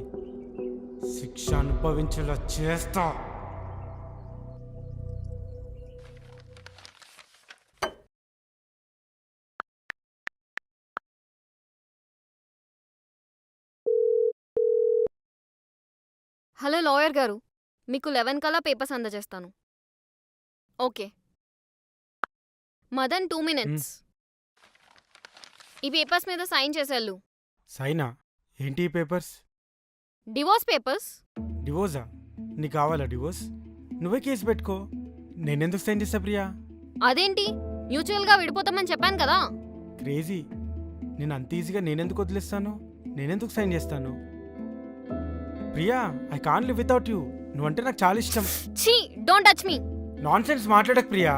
శిక్ష అనుభవించేలా చేస్తా. హలో లాయర్ గారు, మీకు 11 కల్లా పేపర్స్ అందజేస్తాను. ఓకే. మదన్ 2 minutes. ఈ పేపర్స్ మీద సైన్ చేసేళ్ళు. సైనా? ఏంటి ఈ పేపర్స్? Divorce papers. డివోర్సా? నీకు కావాలా డివోర్స్? నువ్వే కేసు పెట్టుకో, నేనెందుకు సైన్ చేస్తా ప్రియా? అదేంటి, మ్యూచువల్గా విడిపోతామని చెప్పాను కదా. క్రేజీ. నేను అంత ఈజీగా నేనెందుకు వదిలేస్తాను? నేనెందుకు సైన్ చేస్తాను? Priya, I can't live without you. నువ్వంటే నాకు చాలా ఇష్టం. ఛీ, don't touch me. Non sense మాట్లాడకు ప్రియా.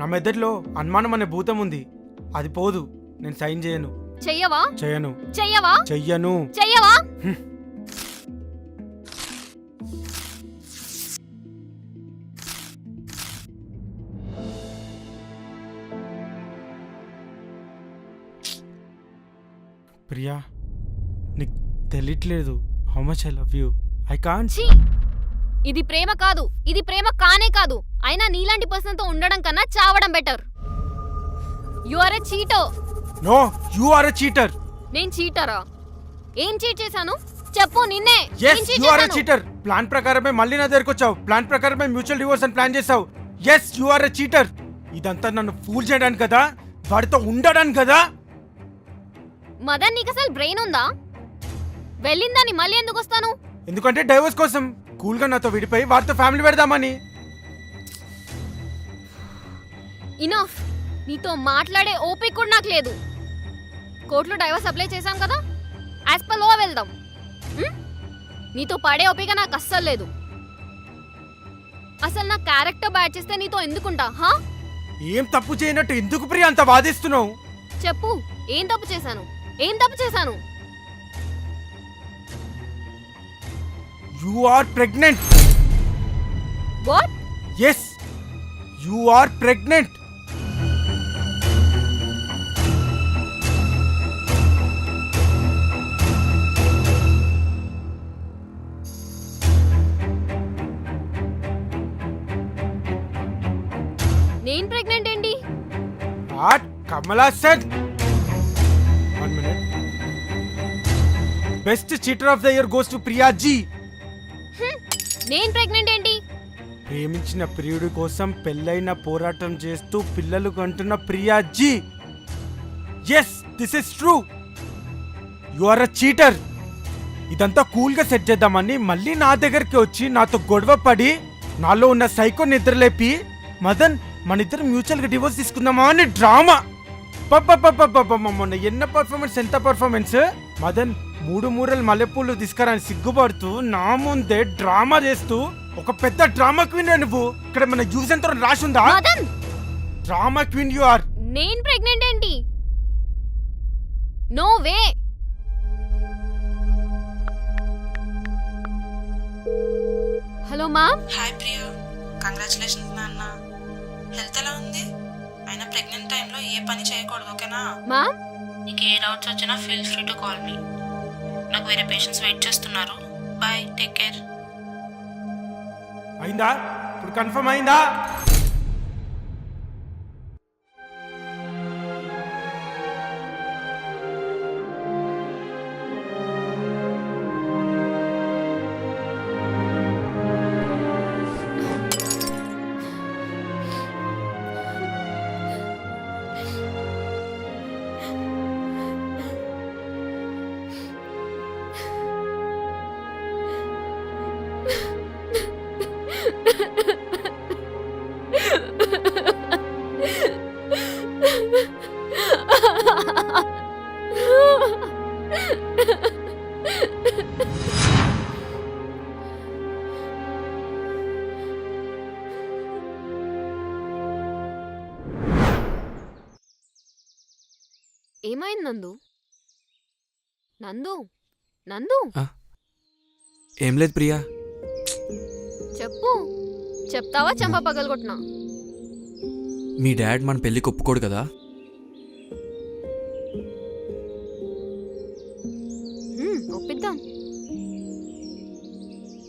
నా మెదడులో అనుమానం అనే భూతం ఉంది, అది పోదు. నేను సైన్ చేయను. చెయ్యవా? చేయను. చెయ్యవా? చెయ్యను. చెయ్యవా? ప్రియా, నీకు తెలియట్లేదు how much I love you. I can't. ఛీ, ఇది ప్రేమ కాదు, ఇది ప్రేమ కానే కాదు. అయినా నీలాంటి పర్సన్తో ఉండడం కన్నా చావడం better. You are a cheater. No, you are a cheater. నేను చీటరా? ఏం చీట్ చేశాను చెప్పు. నిన్నే. yes you are a cheater. Plan ప్రకారమే మళ్ళీ నా దగ్గరకు వచ్చావు. ప్లాన్ ప్రకారమే మ్యూచువల్ డివోర్స్ అని ప్లాన్ చేసావు. yes you are a cheater. ఇదంతా నన్ను ఫూల్ చేయడానికి కదా, వాడితో ఉండడానికి కదా. మదన్, నీకు అసలు బ్రెయిన్ ఉందా? వెళ్ళిందని మళ్ళీ ఎందుకు వస్తాను? ఎందుకంటే డైవోర్స్ కోసం. కూల్గా నాతో విడిపోయి వాడితో ఫ్యామిలీ పెడదామని. ఇనఫ్. నీతో మాట్లాడే ఓపిక కూడా నాకు లేదు. కోర్టులో డైవర్స్ అప్లై చేశాం కదా, యాజ్ పర్ లో వెళ్దాం. నీతో పడే ఓపిక నాకు అస్సలు లేదు. అసలు నా క్యారెక్టర్ బ్యాడ్ చేస్తే నీతో ఎందుకుంటా? హా? ఏం తప్పు చేయనట్టు ఎందుకు ప్రియా అంత వాదిస్తున్నావు? చెప్పు, ఏం తప్పు చేశాను? ఏం తప్పు చేశాను? You are pregnant. What? yes you are pregnant. నేను ప్రెగ్నెంట్ ఏంటి? What? Kamala said. 1 minute. Best cheater of the year goes to Priya ji. నేను ప్రెగ్నెంట్ ఏంటి? ప్రేమించిన ప్రియుడి కోసం పెళ్ళైన పోరాటం చేస్తూ పిల్లలు కంటున్న Priya ji. Yes, this is true. You are a cheater. ఇదంతా కూల్గా సెట్ చేద్దామని మళ్ళీ నా దగ్గరికి వచ్చి నాతో గొడవ పడి నాలో ఉన్న సైకో నిద్రలేపి మదన్ మన ఇద్దరు మ్యూచువల్గా డివోర్స్ తీసుకుందామా అని డ్రామా. మొన్న ఎన్న పర్ఫార్మెన్స్, ఎంత పర్ఫార్మెన్స్. మదన్ 3 మూరలు మల్లెపూలు తీసుకురాని సిగ్గుపడుతూ నా ముందే డ్రామా చేస్తూ ఒక పెద్ద డ్రామా క్వీన్ నువ్వు. ఇక్కడ మన యూజ్ ఎంత రాసి ఉందా? Madan, drama queen you are. నేను ప్రెగ్నెంట్ ఏంటి? No way. Hello mom. Hi Priya, congratulations నాన్న. హెల్త్ ఎలా ఉంది? అయినా ప్రెగ్నెంట్ టైంలో ఏ పని చేయకూడదు, ఓకేనా? మామ్, నీకు ఏ డౌట్స్ వచ్చినా feel free to call me. నాకు వేరే పేషెంట్స్ వెయిట్ చేస్తున్నారు. Bye, take care. అయిందా? ఇప్పుడు కన్ఫర్మ్ అయిందా? ఏమైంది నందు? నందు, నందు, ఏం లేదు ప్రియా. చెప్పు. చెప్తావా చంప పగలగొట్టినా? మీ డాడ్ మన పెళ్ళికి ఒప్పుకోడు కదా. ఒప్పిద్దాం.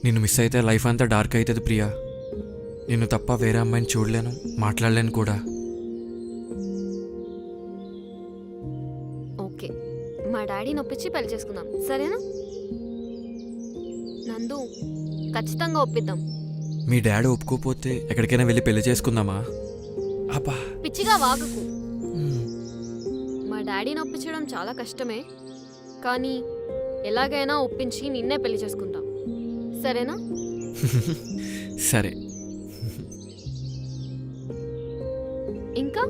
నిన్ను మిస్ అయితే లైఫ్ అంతా డార్క్ అవుతుంది ప్రియా. నిన్ను తప్ప వేరే అమ్మాయిని చూడలేను, మాట్లాడలేను కూడా. ఓకే, మా డాడీని ఒప్పించి పెళ్లి చేసుకుందాం, సరేనా? నందు, ఖచ్చితంగా ఒప్పిద్దాం. మీ డాడీ ఒప్పుకోపోతే ఎక్కడికైనా వెళ్ళి పెళ్లి చేసుకుందామా? అబ్బా, పిచ్చిగా వాగకు. మా డాడీని ఒప్పించడం చాలా కష్టమే, కానీ ఎలాగైనా ఒప్పించి నిన్నే పెళ్లి చేసుకుంటాం, సరేనా? సరే. ఇంకా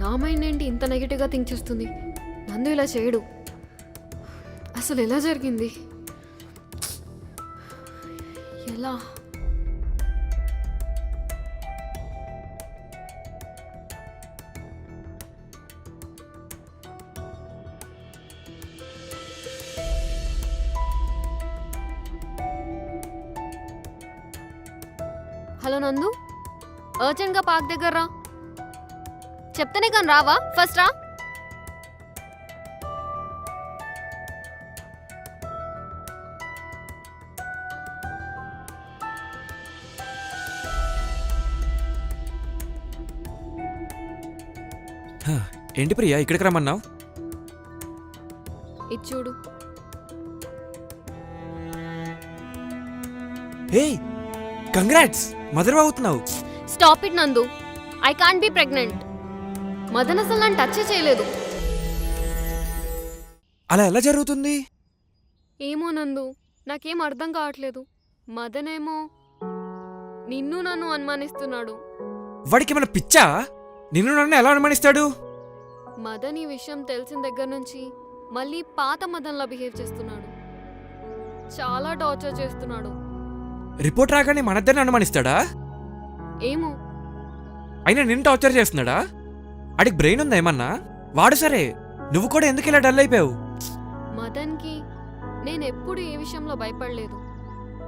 నా మైండ్ ఏంటి ఇంత నెగిటివ్గా థింక్ చేస్తుంది? నందు ఇలా చేయడు. అసలు ఎలా జరిగింది? ఎలా? హలో నందు, అర్జెంట్గా పార్క్ దగ్గర రా. చెప్తానే కానీ రావా? ఫస్ట్ రా. ఏంటి ప్రియా ఇక్కడికి రమ్మన్నావు? ఇది చూడు. హే, కంగ్రాట్స్, మదర్ అవుతున్నావు. స్టాప్ ఇట్ నందు, I can't be pregnant. Madan అసలు నన్ను టచ్ చేయలేదు. అలా ఎలా జరుగుతుంది? ఏమో నందు, నాకేం అర్థం కావట్లేదు. మదన్ ఏమో నిన్ను నన్ను అనుమానిస్తున్నాడు. వాడికి ఏమైనా పిచ్చా? నిన్ను నన్ను ఎలా అనుమానిస్తాడు? మదన్ ఈ విషయం తెలిసిన దగ్గర నుంచి మళ్ళీ పాత మదన్లా బిహేవ్ చేస్తున్నాడు. చాలా టార్చర్ చేస్తున్నాడు. రిపోర్ట్ రాగానే మనద్దరిని అనుమానిస్తాడా? ఏమో. అయినా నిన్ను టార్చర్ చేస్తున్నాడా? అడికి బ్రెయిన్ ఉందా ఏమన్నా? వాడు సరే, నువ్వు కూడా ఎందుకు ఇలా డల్ అయిపోయావు? మదన్కి నేనెప్పుడు ఏ విషయంలో భయపడలేదు.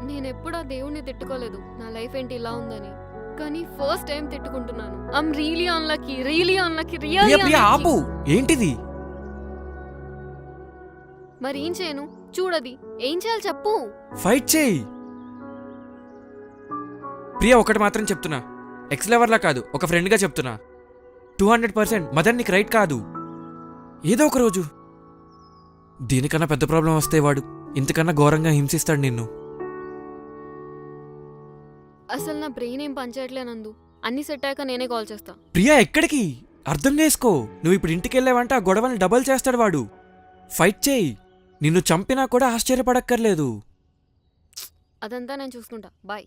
నేనెప్పుడు ఆ దేవుణ్ణి తిట్టుకోలేదు నా లైఫ్ ఏంటి ఇలా ఉందని. కానీ ఫస్ట్ టైం తిట్టుకుంటున్నాను. I'm really unlucky, really unlucky, really Priya ఆపు. ఏంటిది? మరేం చేయను? చూడది ఏం చేయాలి చెప్పు. ఫైట్ చేయి. ప్రియా, ఒకటి మాత్రం చెప్తున్నా, ఎక్స్ లవర్లా కాదు, ఒక ఫ్రెండ్గా చెప్తున్నా. 200% మదన్ నీకు రైట్ కాదు. ఏదో ఒక రోజు దీనికన్నా పెద్ద ప్రాబ్లం వస్తే వాడు ఇంతకన్నా ఘోరంగా హింసిస్తాడు నిన్ను. అసలు నా బ్రెయిన్ ఏం పనిచేయట్లే నందు. అన్ని సెట్ అయ్యాక నేనే కాల్ చేస్తా. ప్రియా, ఎక్కడికి? అర్థం చేసుకో. నువ్వు ఇప్పుడు ఇంటికి వెళ్ళావంటే ఆ గొడవని డబల్ చేస్తాడు వాడు. ఫైట్ చేయి. నిన్ను చంపినా కూడా ఆశ్చర్యపడక్కర్లేదు. అదంతా నేను చూసుకుంటా. బాయ్.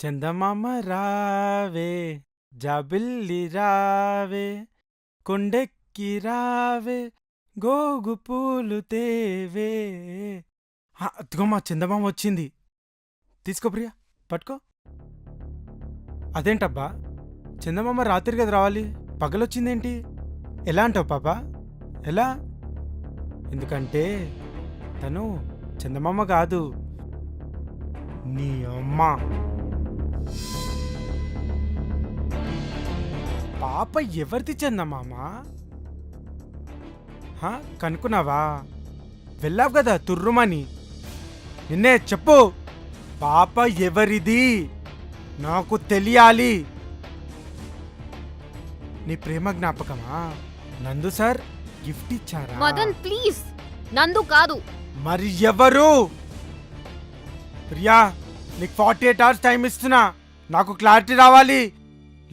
చందమామ రావే, జాబిల్లి రావే, కొండెక్కి రావే, గోగు పూలు తేవే. అదిగో మా చందమామ వచ్చింది. తీసుకో ప్రియా, పట్టుకో. అదేంటబ్బా, చందమామ రాత్రి కదా రావాలి, పగలొచ్చిందేంటి? ఎలా అంటావు పాపా? ఎలా? ఎందుకంటే తను చందమామ కాదు, నీ అమ్మ. పాప ఎవరిది చందమామ? కనుక్కున్నావా? వెళ్ళావు కదా తుర్రుమని. నిన్నే చెప్పు, పాప ఎవరిది? నాకు తెలియాలి. నీ ప్రేమ జ్ఞాపకమా? నందు సార్ గిఫ్ట్ ఇచ్చారా? మదన్ ప్లీజ్, నందు కాదు. మరి ఎవరు? ప్రియా, నీకు 48 hours టైం ఇస్తున్నా. నాకు క్లారిటీ రావాలి,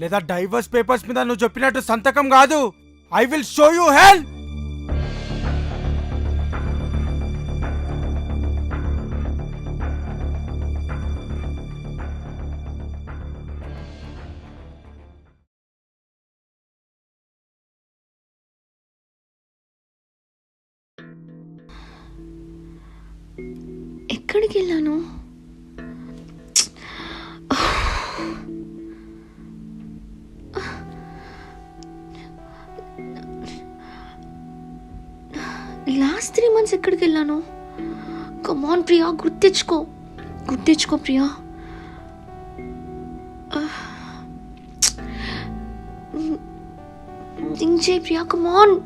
లేదా డైవర్స్ పేపర్స్ మీద నువ్వు చెప్పినట్టు సంతకం కాదు. ఐ విల్ షో యూ హెల్. ఎక్కడికి వెళ్ళాను? లాస్ట్ 3 months ఎక్కడికి వెళ్ళాను? కమాన్ ప్రియా, గుర్తించుకో ప్రియా. థింక్ చేయి ప్రియా, కమాన్.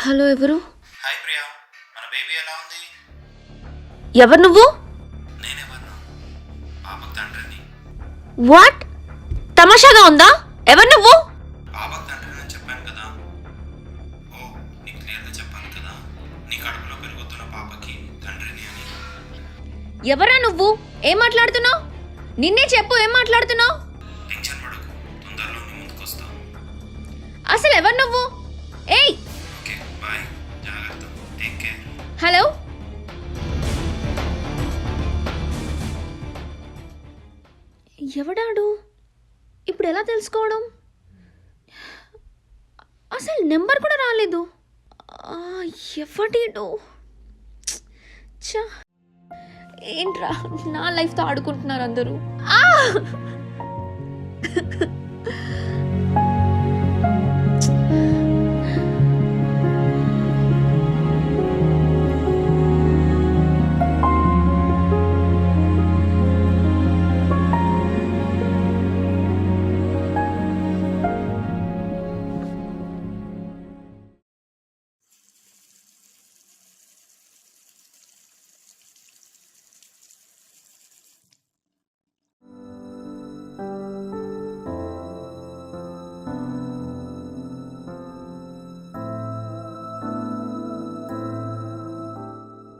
హలో, ఎవరు? హాయ్ ప్రియా, మన బేబీ ఎలా ఉంది? ఎవరు నువ్వు? నేనెవరు? పాపకు తండ్రిని. వాట్? తమాషాగా ఉందా? ఎవరు నువ్వు? పాపకు తండ్రిని అని చెప్పాను కదా. ఓ, నీకు క్లియర్గా చెప్పాను కదా, నీ కడుపులో పెరుగుతున్న పాపకి తండ్రిని అని. ఎవరా నువ్వు? ఏం మాట్లాడుతున్నావు? నిన్నే చెప్పు, ఏం మాట్లాడుతున్నావు? టెన్షన్ పడకు, తొందరలో నీ ముందుకు వస్తా. అసలు ఎవరు నువ్వు? ఏయ్, ఓకే బాయ్, జాగ్రత్త, టేక్ కేర్. హలో. ఎవడాడు? ఇప్పుడు ఎలా తెలుసుకోవడం? అసలు నెంబర్ కూడా రాలేదు. ఎవడీడు? ఏంట్రా, నా లైఫ్తో ఆడుకుంటున్నారు అందరూ.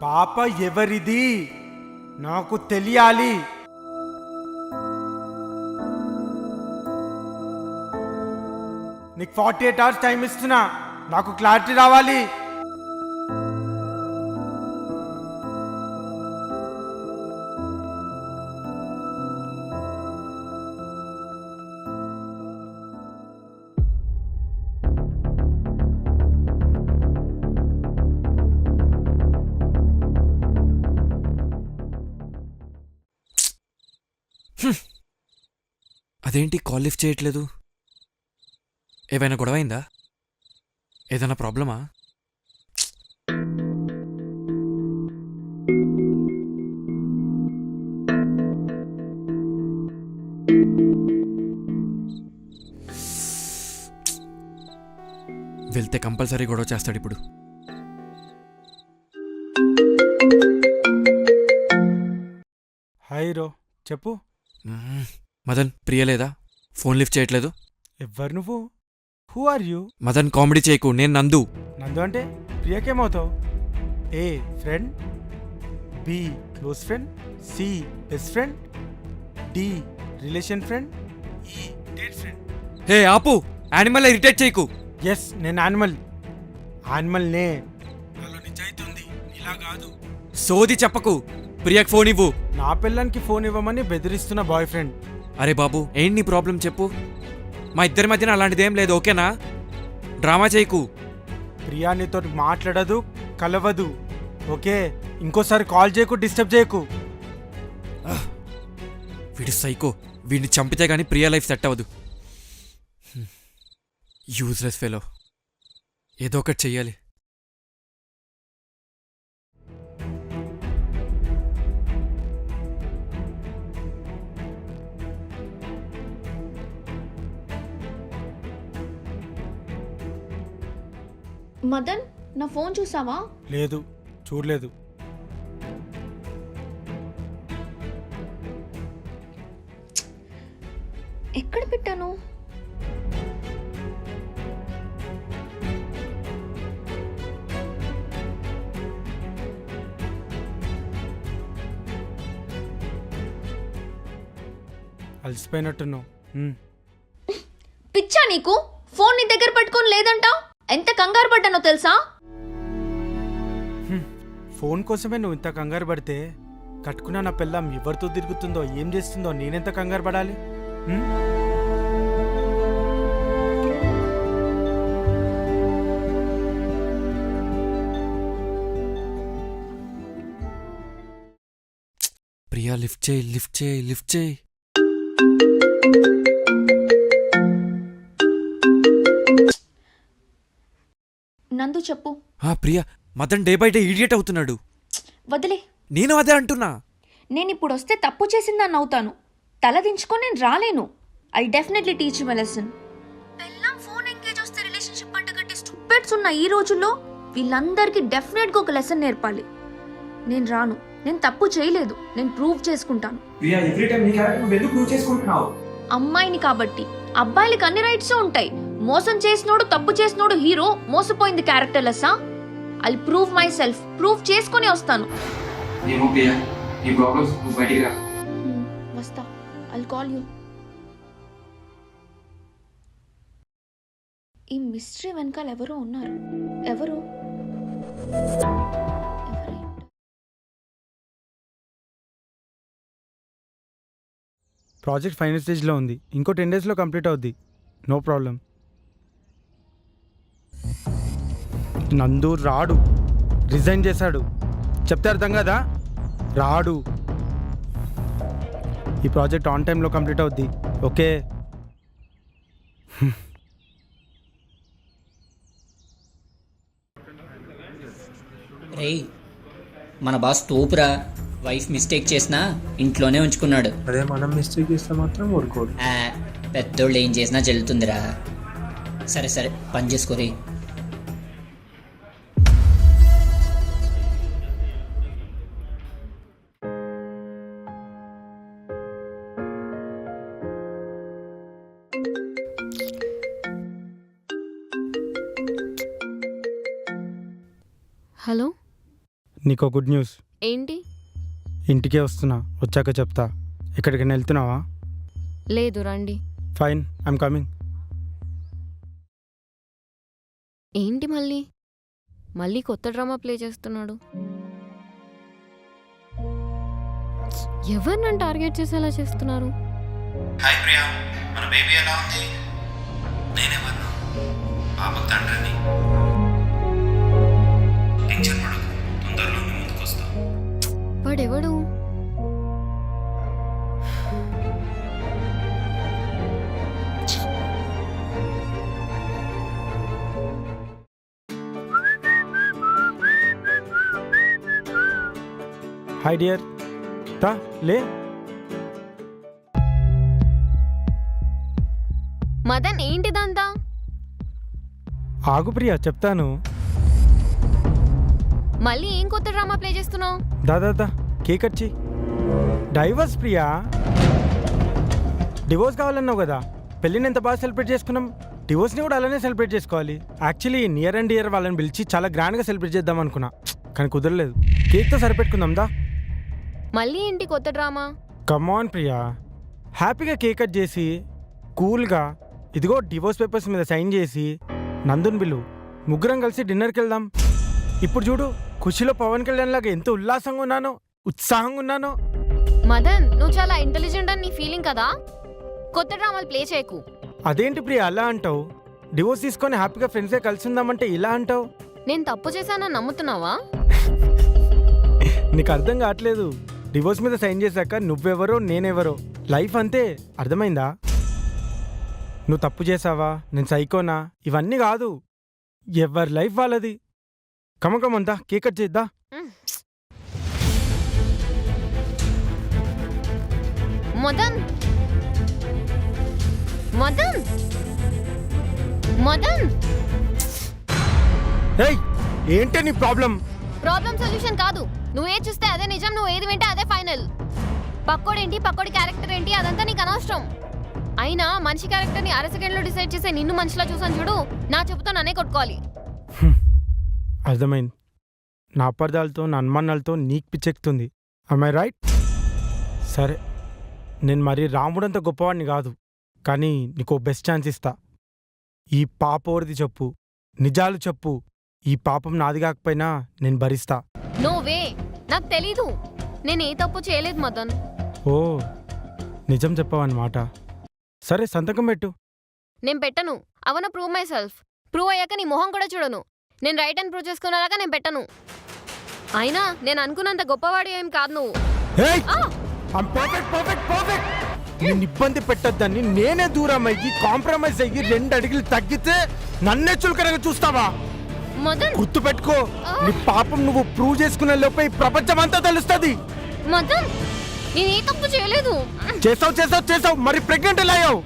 పాప ఎవరిది? నాకు తెలియాలి. నీకు 48 hours టైం ఇస్తున్నా. నాకు క్లారిటీ రావాలి. అదేంటి కాల్ లిఫ్ట్ చేయట్లేదు? ఏవైనా గొడవ అయిందా? ఏదైనా ప్రాబ్లమా? వెళ్తే కంపల్సరీ గొడవ చేస్తాడు ఇప్పుడు. హాయ్ రో, చెప్పు. మదన్, ప్రియ లేదా? ఫోన్ లిఫ్ట్ చేయట్లేదు. ఎవ్వరు నువ్వు? Who are you? Madan, comedy చేయకు. నేను నందు. నందు అంటే ప్రియకేమవుతావు? A friend, B close friend, C best friend, D relation friend, E date friend. Hey ఆపు, యానిమల్ ఇరిటేట్ చేయకు. ఎస్, నేను యానిమల్. యానిమల్నే. నాలో నిజాయితీ ఉంది, ఇలా కాదు. సోది చెప్పకు. ప్రియకి ఫోన్ ఇవ్వు. నా పిల్లానికి ఫోన్ ఇవ్వమని బెదిరిస్తున్న బాయ్ ఫ్రెండ్. అరే బాబు, ఏంటి నీ ప్రాబ్లం చెప్పు. మా ఇద్దరి మధ్యన అలాంటిదేం లేదు, ఓకేనా? డ్రామా చేయకు. ప్రియా నీతో మాట్లాడదు, కలవదు, ఓకే? ఇంకోసారి కాల్ చేయకు, డిస్టర్బ్ చేయకు. వీడు సైకో. వీడిని చంపితే గానీ ప్రియా లైఫ్ సెట్ అవ్వదు. Useless fellow. ఏదో ఒకటి చెయ్యాలి. మదన్, నా ఫోన్ చూసావా? లేదు, చూడలేదు. ఎక్కడ పెట్టాను? అలసిపోయినట్టున్నావు. పిచ్చా నీకు? ఫోన్ నీ దగ్గర పట్టుకొని లేదంటావు? ఎంత కంగారు పడ్డానో తెలుసా? ఫోన్ కోసమే నువ్వు ఇంత కంగారు పడితే కట్టుకున్న నా పిల్లం ఎవరితో తిరుగుతుందో, ఏం చేస్తుందో నేనెంత కంగారు పడాలి? ప్రియా, లిఫ్ట్ చేయి, లిఫ్ట్ చేయి, లిఫ్ట్ చేయి. నందు చెప్పు. Priya, Madan day by day idiot అవుతున్నాడు. వదిలే. నేను అదే అంటున్నా. నేను ఇప్పుడు వస్తే తప్పు చేసిందని అవుతాను. తల దించుకొని నేను రాలేను. I definitely teach you a lesson. పెళ్ళాం ఫోన్ ఎంగేజ్ వస్తే రిలేషన్షిప్ అంటగట్టే స్టూపిడ్స్ ఉన్న ఈ రోజుల్లో వీళ్ళందరికీ డెఫినెట్గా ఒక లెసన్ నేర్పాలి. నేను రాను. నేను తప్పు చేయలేదు. నేను ప్రూవ్ చేసుకుంటాను. అమ్మాయిని కాబట్టి. అబ్బాయిలకి అన్ని రైట్స్ ఉంటాయి. మోసం చేసినోడు, తప్పు చేసినోడు హీరో, మోసపోయింది క్యారెక్టర్ లెస్సా? I prove myself. Prove చేసుకుని వస్తాను. వస్తా. I call you. ఈ మిస్టరీ వెనకాల ఎవరో ఉన్నారు. ఎవరు? ప్రాజెక్ట్ ఫైనల్ స్టేజ్లో ఉంది. ఇంకో 10 డేస్లో కంప్లీట్ అవుద్ది. No problem. నందు రాడు, రిజైన్ చేశాడు. చెప్తే అర్థం కదా? రాడు. ఈ ప్రాజెక్ట్ ఆన్ టైంలో కంప్లీట్ అవుద్ది, ఓకే? రేయ్, మన బాస్ తోపురా. వైఫ్ మిస్టేక్ చేసినా ఇంట్లోనే ఉంచుకున్నాడు. అదే మనం మిస్టేక్ చేస్తే మాత్రం ఊరుకోడు. పెద్దోళ్ళు ఏం చేసినా చెల్లుతుందిరా. సరే సరే, పని చేసుకోరే. హలో, నీకో గుడ్ న్యూస్. ఏంటి? ఇంటికే వస్తున్నా, వచ్చాక చెప్తా. ఎక్కడికైనా వెళ్తున్నావా? లేదు, రండి. Fine, I'm coming. ఏంటి మళ్ళీ మళ్ళీ కొత్త డ్రామా ప్లే చేస్తున్నాడు? ఎవరిని టార్గెట్ చేసేలా చేస్తున్నారు? హాయ్ ప్రియా, మన బేబీ ఎలా ఉంది? నేనేమన్నా పాపకు తండ్రిని. టెన్షన్ పడకు, తొందరలో మీ ముందుకు వస్తా. వాడెవడు? హాయ్ డియర్, రా లే. మదన్ ఏంటిదంతా? ఆగు ప్రియా, చెప్తాను. మళ్ళీ ఏం కొత్త డ్రామా ప్లే చేస్తున్నావు? దాదా కేక్ వచ్చి. డైవర్స్ ప్రియా, డివోర్స్ కావాలన్నావు కదా. పెళ్ళిని ఎంత బాగా సెలబ్రేట్ చేసుకున్నాం, డివోర్స్ని కూడా అలానే సెలబ్రేట్ చేసుకోవాలి. యాక్చువల్లీ నియర్ అండ్ డియర్ వాళ్ళని పిలిచి చాలా గ్రాండ్గా సెలబ్రేట్ చేద్దాం అనుకున్నా, కానీ కుదరలేదు. కేక్తో సరిపెట్టుకుందాం దా. మళ్ళీ ఏంటి కొత్త డ్రామా? కమాన్ ప్రియా, హ్యాపీగా కేక్ కట్ చేసి కూల్గా ఇదిగో డివోర్స్ పేపర్స్ మీద సైన్ చేసి నందుని బిల్లు, ముగ్గురం కలిసి డిన్నర్కి వెళ్దాం. ఇప్పుడు చూడు, ఖుషిలో పవన్ కళ్యాణ్ లాగా ఎంత ఉల్లాసంగా ఉన్నానో, ఉత్సాహంగా ఉన్నానో. మదన్, నువ్వు చాలా ఇంటెలిజెంట్ అని నీ ఫీలింగ్ కదా. కొత్త డ్రామాలు ప్లే చేయకు. అదేంటి ప్రియా అలా అంటావు? డివోర్స్ తీసుకొని హ్యాపీగా ఫ్రెండ్సే కలిసి ఉందామంటే ఇలా అంటావు? నేను తప్పు చేశానని నమ్ముతున్నావా? నీకు అర్థం కావట్లేదు. డివోర్స్ మీద సైన్ చేశాక నువ్వెవరో నేనెవరో, లైఫ్ అంతే, అర్థమైందా? నువ్వు తప్పు చేసావా, నేను సైకోనా, ఇవన్నీ కాదు. ఎవరి లైఫ్ వాళ్ళది. కమకమంతా కేక్ కట్ చేద్దా. మదన్, మదన్, మదన్, ఏయ్ ఏంటే నీ ప్రాబ్లం? ప్రాబ్లం సొల్యూషన్ కాదు. నువ్వే చూస్తే అదే నిజం, నువ్వు ఏది వింటే అదే ఫైనల్. పక్కోడేంటి, పక్కోడి క్యారెక్టర్ ఏంటి, అదంతా నీకు అనవసరం. అయినా మనిషి క్యారెక్టర్ని 1/2 సెకండ్లో డిసైడ్ చేసే నిన్ను మనిషిలా చూసాను చూడు, నా చెప్పుతో నన్నే కొట్టుకోవాలి. అర్థమైంది. నా అపార్థాలతో నా అనుమానాలతో నీకు పిచ్చెక్కుతుంది. I right? సరే, నేను మరీ రాముడంత గొప్పవాడిని కాదు, కానీ నీకు బెస్ట్ ఛాన్స్ ఇస్తా. ఈ పాపోడిది చెప్పు, నిజాలు చెప్పు. ఈ పాపం నాది కాకపోయినా నేను భరిస్తా. నో వే, నాకు తెలీదు. నేను ఏ తప్పు చేయలేదు మదన్. ఓ, నిజం చెప్పవన్నమాట. సరే, సంతకం పెట్టు. నేను పెట్టను. అవన ప్రూవ్ మై సెల్ఫ్. ప్రూవ్ అయ్యాక నీ మొహం కూడా చూడను. నేను రైట్ అని ప్రూవ్ చేసుకునేలాగా నేను పెట్టను. అయినా నేను అనుకున్నంత గొప్పవాడు ఏం కాదు నువ్వు. నేను ఇబ్బంది పెట్టద్దని నేనే దూరం అయ్యి కాంప్రమైజ్ అయ్యి 2 అడుగులు తగ్గితే నన్నే చులకనగా చూస్తావా? మదన్, గుర్తు పెట్టుకో, నీ పాపం నువ్వు ప్రూవ్ చేసుకునే లోపే ఈ ప్రపంచం అంతా తెలుస్తుంది. మదన్, నేను ఏ తప్పు చేయలేదు. చేసావు మరి ప్రెగ్నెంట్ ఎలా అయ్యావు?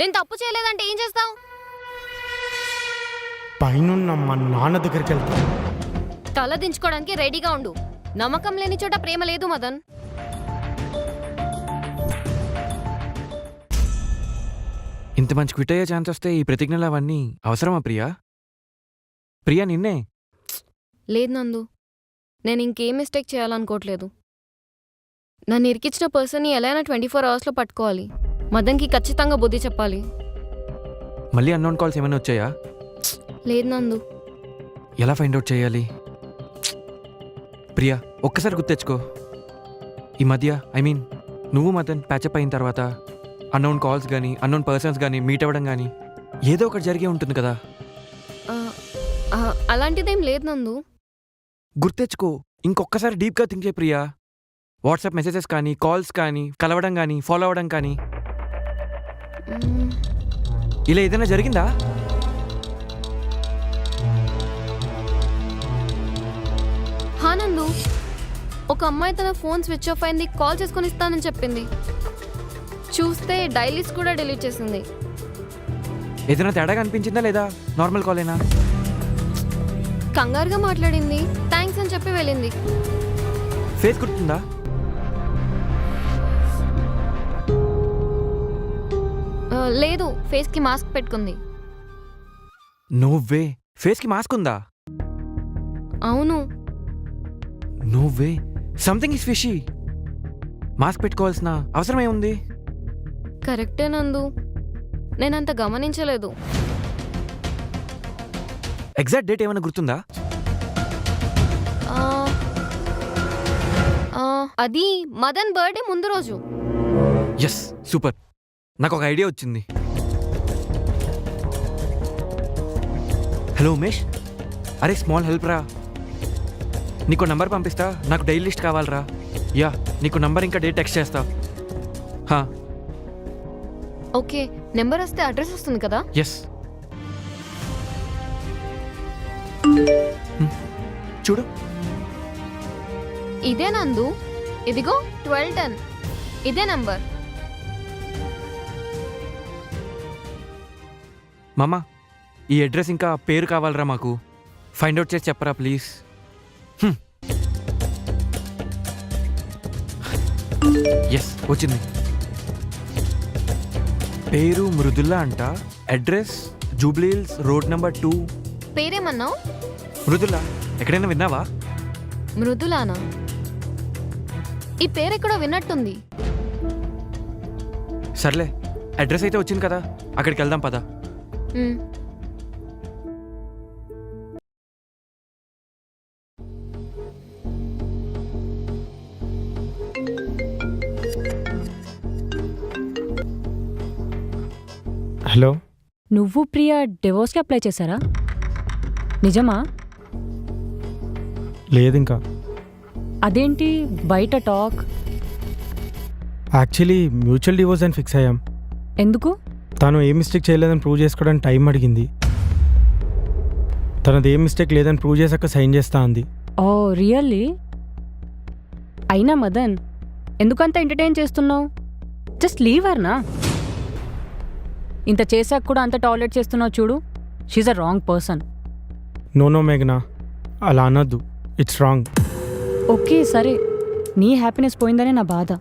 నేను తప్పు చేయలేదంటే ఏం చేస్తావు? పైనున్న మా నాన్న దగ్గరికి వెళ్తా. తల దించుకోవడానికి రెడీగా ఉండు. నమ్మకం లేని చోట ప్రేమ లేదు మదన్. ఇంత మంచి క్విట్ అయ్యే ఛాన్స్ వస్తే ఈ ప్రతిజ్ఞలు అవన్నీ అవసరమా ప్రియా? ప్రియా నిన్నే. లేదు నందు, నేను ఇంకేం మిస్టేక్ చేయాలనుకోవట్లేదు. నన్ను ఇరికించిన పర్సన్ని ఎలా అయినా 24 అవర్స్లో పట్టుకోవాలి. మదన్కి ఖచ్చితంగా బుద్ధి చెప్పాలి. మళ్ళీ అన్నోన్ కాల్స్ ఏమైనా వచ్చాయా? లేదు నందు. ఎలా ఫైండ్ అవుట్ చేయాలి? ప్రియా, ఒక్కసారి గుర్తెచ్చుకో. ఈ మధ్య నువ్వు మదన్ ప్యాచప్ అయిన తర్వాత అన్నోన్ కాల్స్ కానీ అన్నోన్ పర్సన్స్ కానీ మీట్ అవ్వడం కానీ ఏదో ఒకటి జరిగే ఉంటుంది కదా. అలాంటిదేం లేదు నందు. గుర్తెచ్చుకో. ఇంకొకసారి డీప్గా థింక్ చేయ ప్రియా. వాట్సాప్ మెసేజెస్ కానీ కాల్స్ కానీ కలవడం కానీ ఫాలో అవ్వడం కానీ ఇలా ఏదైనా జరిగిందా? హా నందు, ఒక అమ్మాయి తన ఫోన్ స్విచ్ ఆఫ్ అయింది, కాల్ చేసుకొని ఇస్తానని చెప్పింది. చూస్తే డైలీస్ కూడా డిలీట్ చేసింది. ఏదైనా తేడాగా అనిపించిందా లేదా నార్మల్ కాలేనా? కంగారుగా మాట్లాడింది, థ్యాంక్స్ అని చెప్పి వెళ్ళింది. ఫేస్ గుర్తుందా? లేదు, ఫేస్కి మాస్క్ పెట్టుకుంది. నువ్వే ఫేస్కి మాస్క్ ఉందా? అవును. నువ్వే సంథింగ్ ఇస్ ఫిషీ. మాస్క్ పెట్టుకోవాల్సిన అవసరం ఏముంది? కరెక్టే నందు, నేనంత గమనించలేదు. ఎగ్జాక్ట్ డేట్ ఏమైనా గుర్తుందా? అది మదన్ బర్త్డే ముందు రోజు. Yes, super. నాకు ఒక ఐడియా వచ్చింది. హలో ఉమేష్, అరే స్మాల్ హెల్ప్ రా. నీకు నంబర్ పంపిస్తా, నాకు డైలీ లిస్ట్ కావాలరా. యా, నీకు నంబర్ ఇంకా డేట్ టెక్స్ట్ చేస్తా. ఓకే, నెంబర్ వస్తే అడ్రస్ వస్తుంది కదా? ఎస్. చూడు, ఇదే నందు, ఇదిగో 1210, ఇదే నంబర్. మామ, ఈ అడ్రస్ ఇంకా పేరు కావాలరా మాకు. ఫైండ్ అవుట్ చేసి చెప్పరా ప్లీజ్. ఎస్, వచ్చింది. పేరు మృదులా అంట. Address Jubilee hills road number 2. పేరేమన్నావు? మృదులా, ఎక్కడైనా విన్నావా? మృదులానా? ఈ పేరెక్కడో విన్నట్టుంది. సర్లే, అడ్రస్ అయితే వచ్చింది కదా, అక్కడికి వెళ్దాం పదా. మ్. హలో, నువ్వు ప్రియా డివోర్స్కి అప్లై చేశారా? నిజమా? లేదు ఇంకా. అదేంటి బయట టాక్? యాక్చువల్లీ మ్యూచువల్ డివోర్స్ అని ఫిక్స్ అయ్యాం. ఎందుకు? తను ఏ మిస్టేక్ చేయలేదని ప్రూవ్ చేసుకోవడానికి టైం అడిగింది. తనది ఏ మిస్టేక్ లేదని ప్రూవ్ చేశాక సైన్ చేస్తా అంది. ఓ రియల్లీ? అయినా మదన్, ఎందుకంత ఎంటర్టైన్ చేస్తున్నావు? జస్ట్ లీవ్ హర్ నా. ఇంత చేశాక కూడా అంత టాలరేట్ చేస్తున్నావు చూడు. She's a wrong person. No మేఘనా, అలా అనొద్దు. It's wrong. ఓకే సరే, నీ హ్యాపీనెస్ పోయిందనే నా బాధ.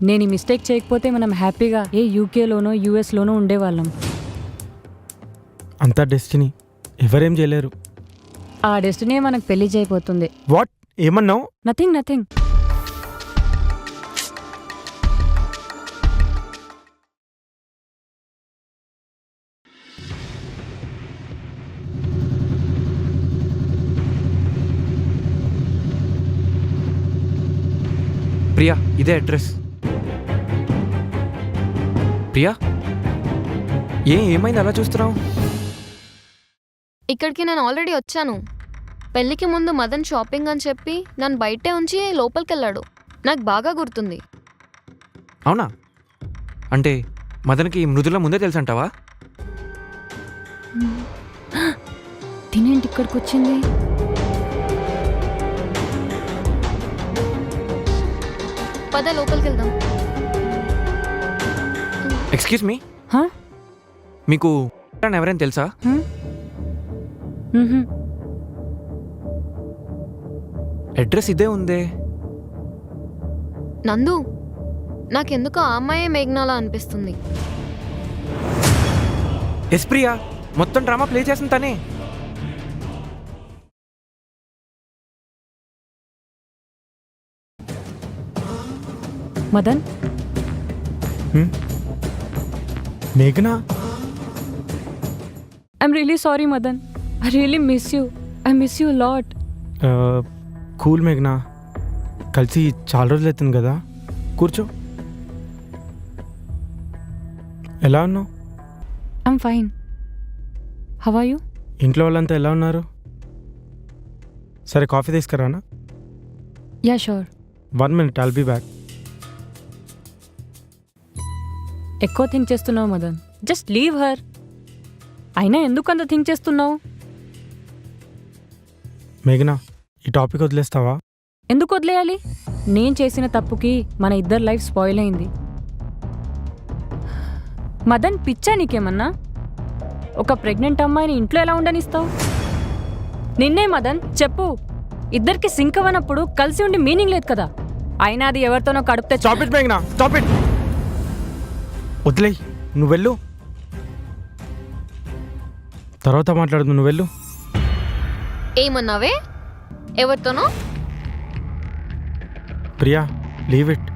నేను ఈ మిస్టేక్ చేయకపోతే మనం హ్యాపీగా ఏ యూకేలోనో యూఎస్లోనో ఉండేవాళ్ళం. అంతా డెస్టినీ, ఎవరేం చేయలేరు. ఆ డెస్టినీ మనకు పెళ్లి చేయబోతుంది. వాట్? ఏమన్నావు? Nothing nothing. ప్రియా, ఇదే అడ్రస్. ప్రియా, ఏమైంది అలా చూస్తున్నావు? ఇక్కడికి నేను ఆల్రెడీ వచ్చాను. పెళ్ళికి ముందు మదన్ షాపింగ్ అని చెప్పి నన్ను బయటే ఉంచి లోపలికి వెళ్ళాడు. నాకు బాగా గుర్తుంది. అవునా? అంటే మదన్కి మృదుల ముందే తెలుసు అంటావా? తినేంటి ఇక్కడికి వచ్చింది? పద లోపలికి వెళ్దాం. ఎక్స్క్యూజ్ మీ, హా? మీకు ఎవరైనా తెలుసా? అడ్రస్ ఇదే ఉందే. నందు, నాకెందుకో ఆ అమ్మాయే మేఘ్నాలా అనిపిస్తుంది. ఎస్ ప్రియా, మొత్తం డ్రామా ప్లే చేసిన తనే. మదన్, మేఘనా, I'm really sorry Madan. I really miss you. I miss you lot. Cool మేఘనా, కలిసి చాలా రోజులు అవుతుంది కదా. కూర్చో. ఎలా ఉన్నావు? I'm fine. How are you? ఇంట్లో వాళ్ళంతా ఎలా ఉన్నారు? సరే, కాఫీ తీసుకురానా? Yeah sure. 1 minute, I'll be back. ఎక్కువ థింక్ చేస్తున్నావు మదన్. Just leave her. అయినా ఎందుకు అంత థింక్ చేస్తున్నావు? మేఘనా, ఈ టాపిక్ వదిలేస్తావా? ఎందుకు వదిలేయాలి? నేను చేసిన తప్పుకి మన ఇద్దరు లైఫ్ స్పాయిల్ అయింది. మదన్, పిచ్చా నీకేమన్నా? ఒక ప్రెగ్నెంట్ అమ్మాయిని ఇంట్లో ఎలా ఉండనిస్తావు? నిన్నే మదన్ చెప్పు. ఇద్దరికి సింక్ అవ్వనప్పుడు కలిసి ఉండి మీనింగ్ లేదు కదా. అయినా అది ఎవరితోనో కడుపుతే స్టాప్ ఇట్ మేఘనా, స్టాప్ ఇట్. వదిలేయ్, నువ్వు వెళ్ళు. తర్వాత మాట్లాడదు, నువ్వు వెళ్ళు. ఏమన్నావే? ఎవరితోనో? Priya, leave it.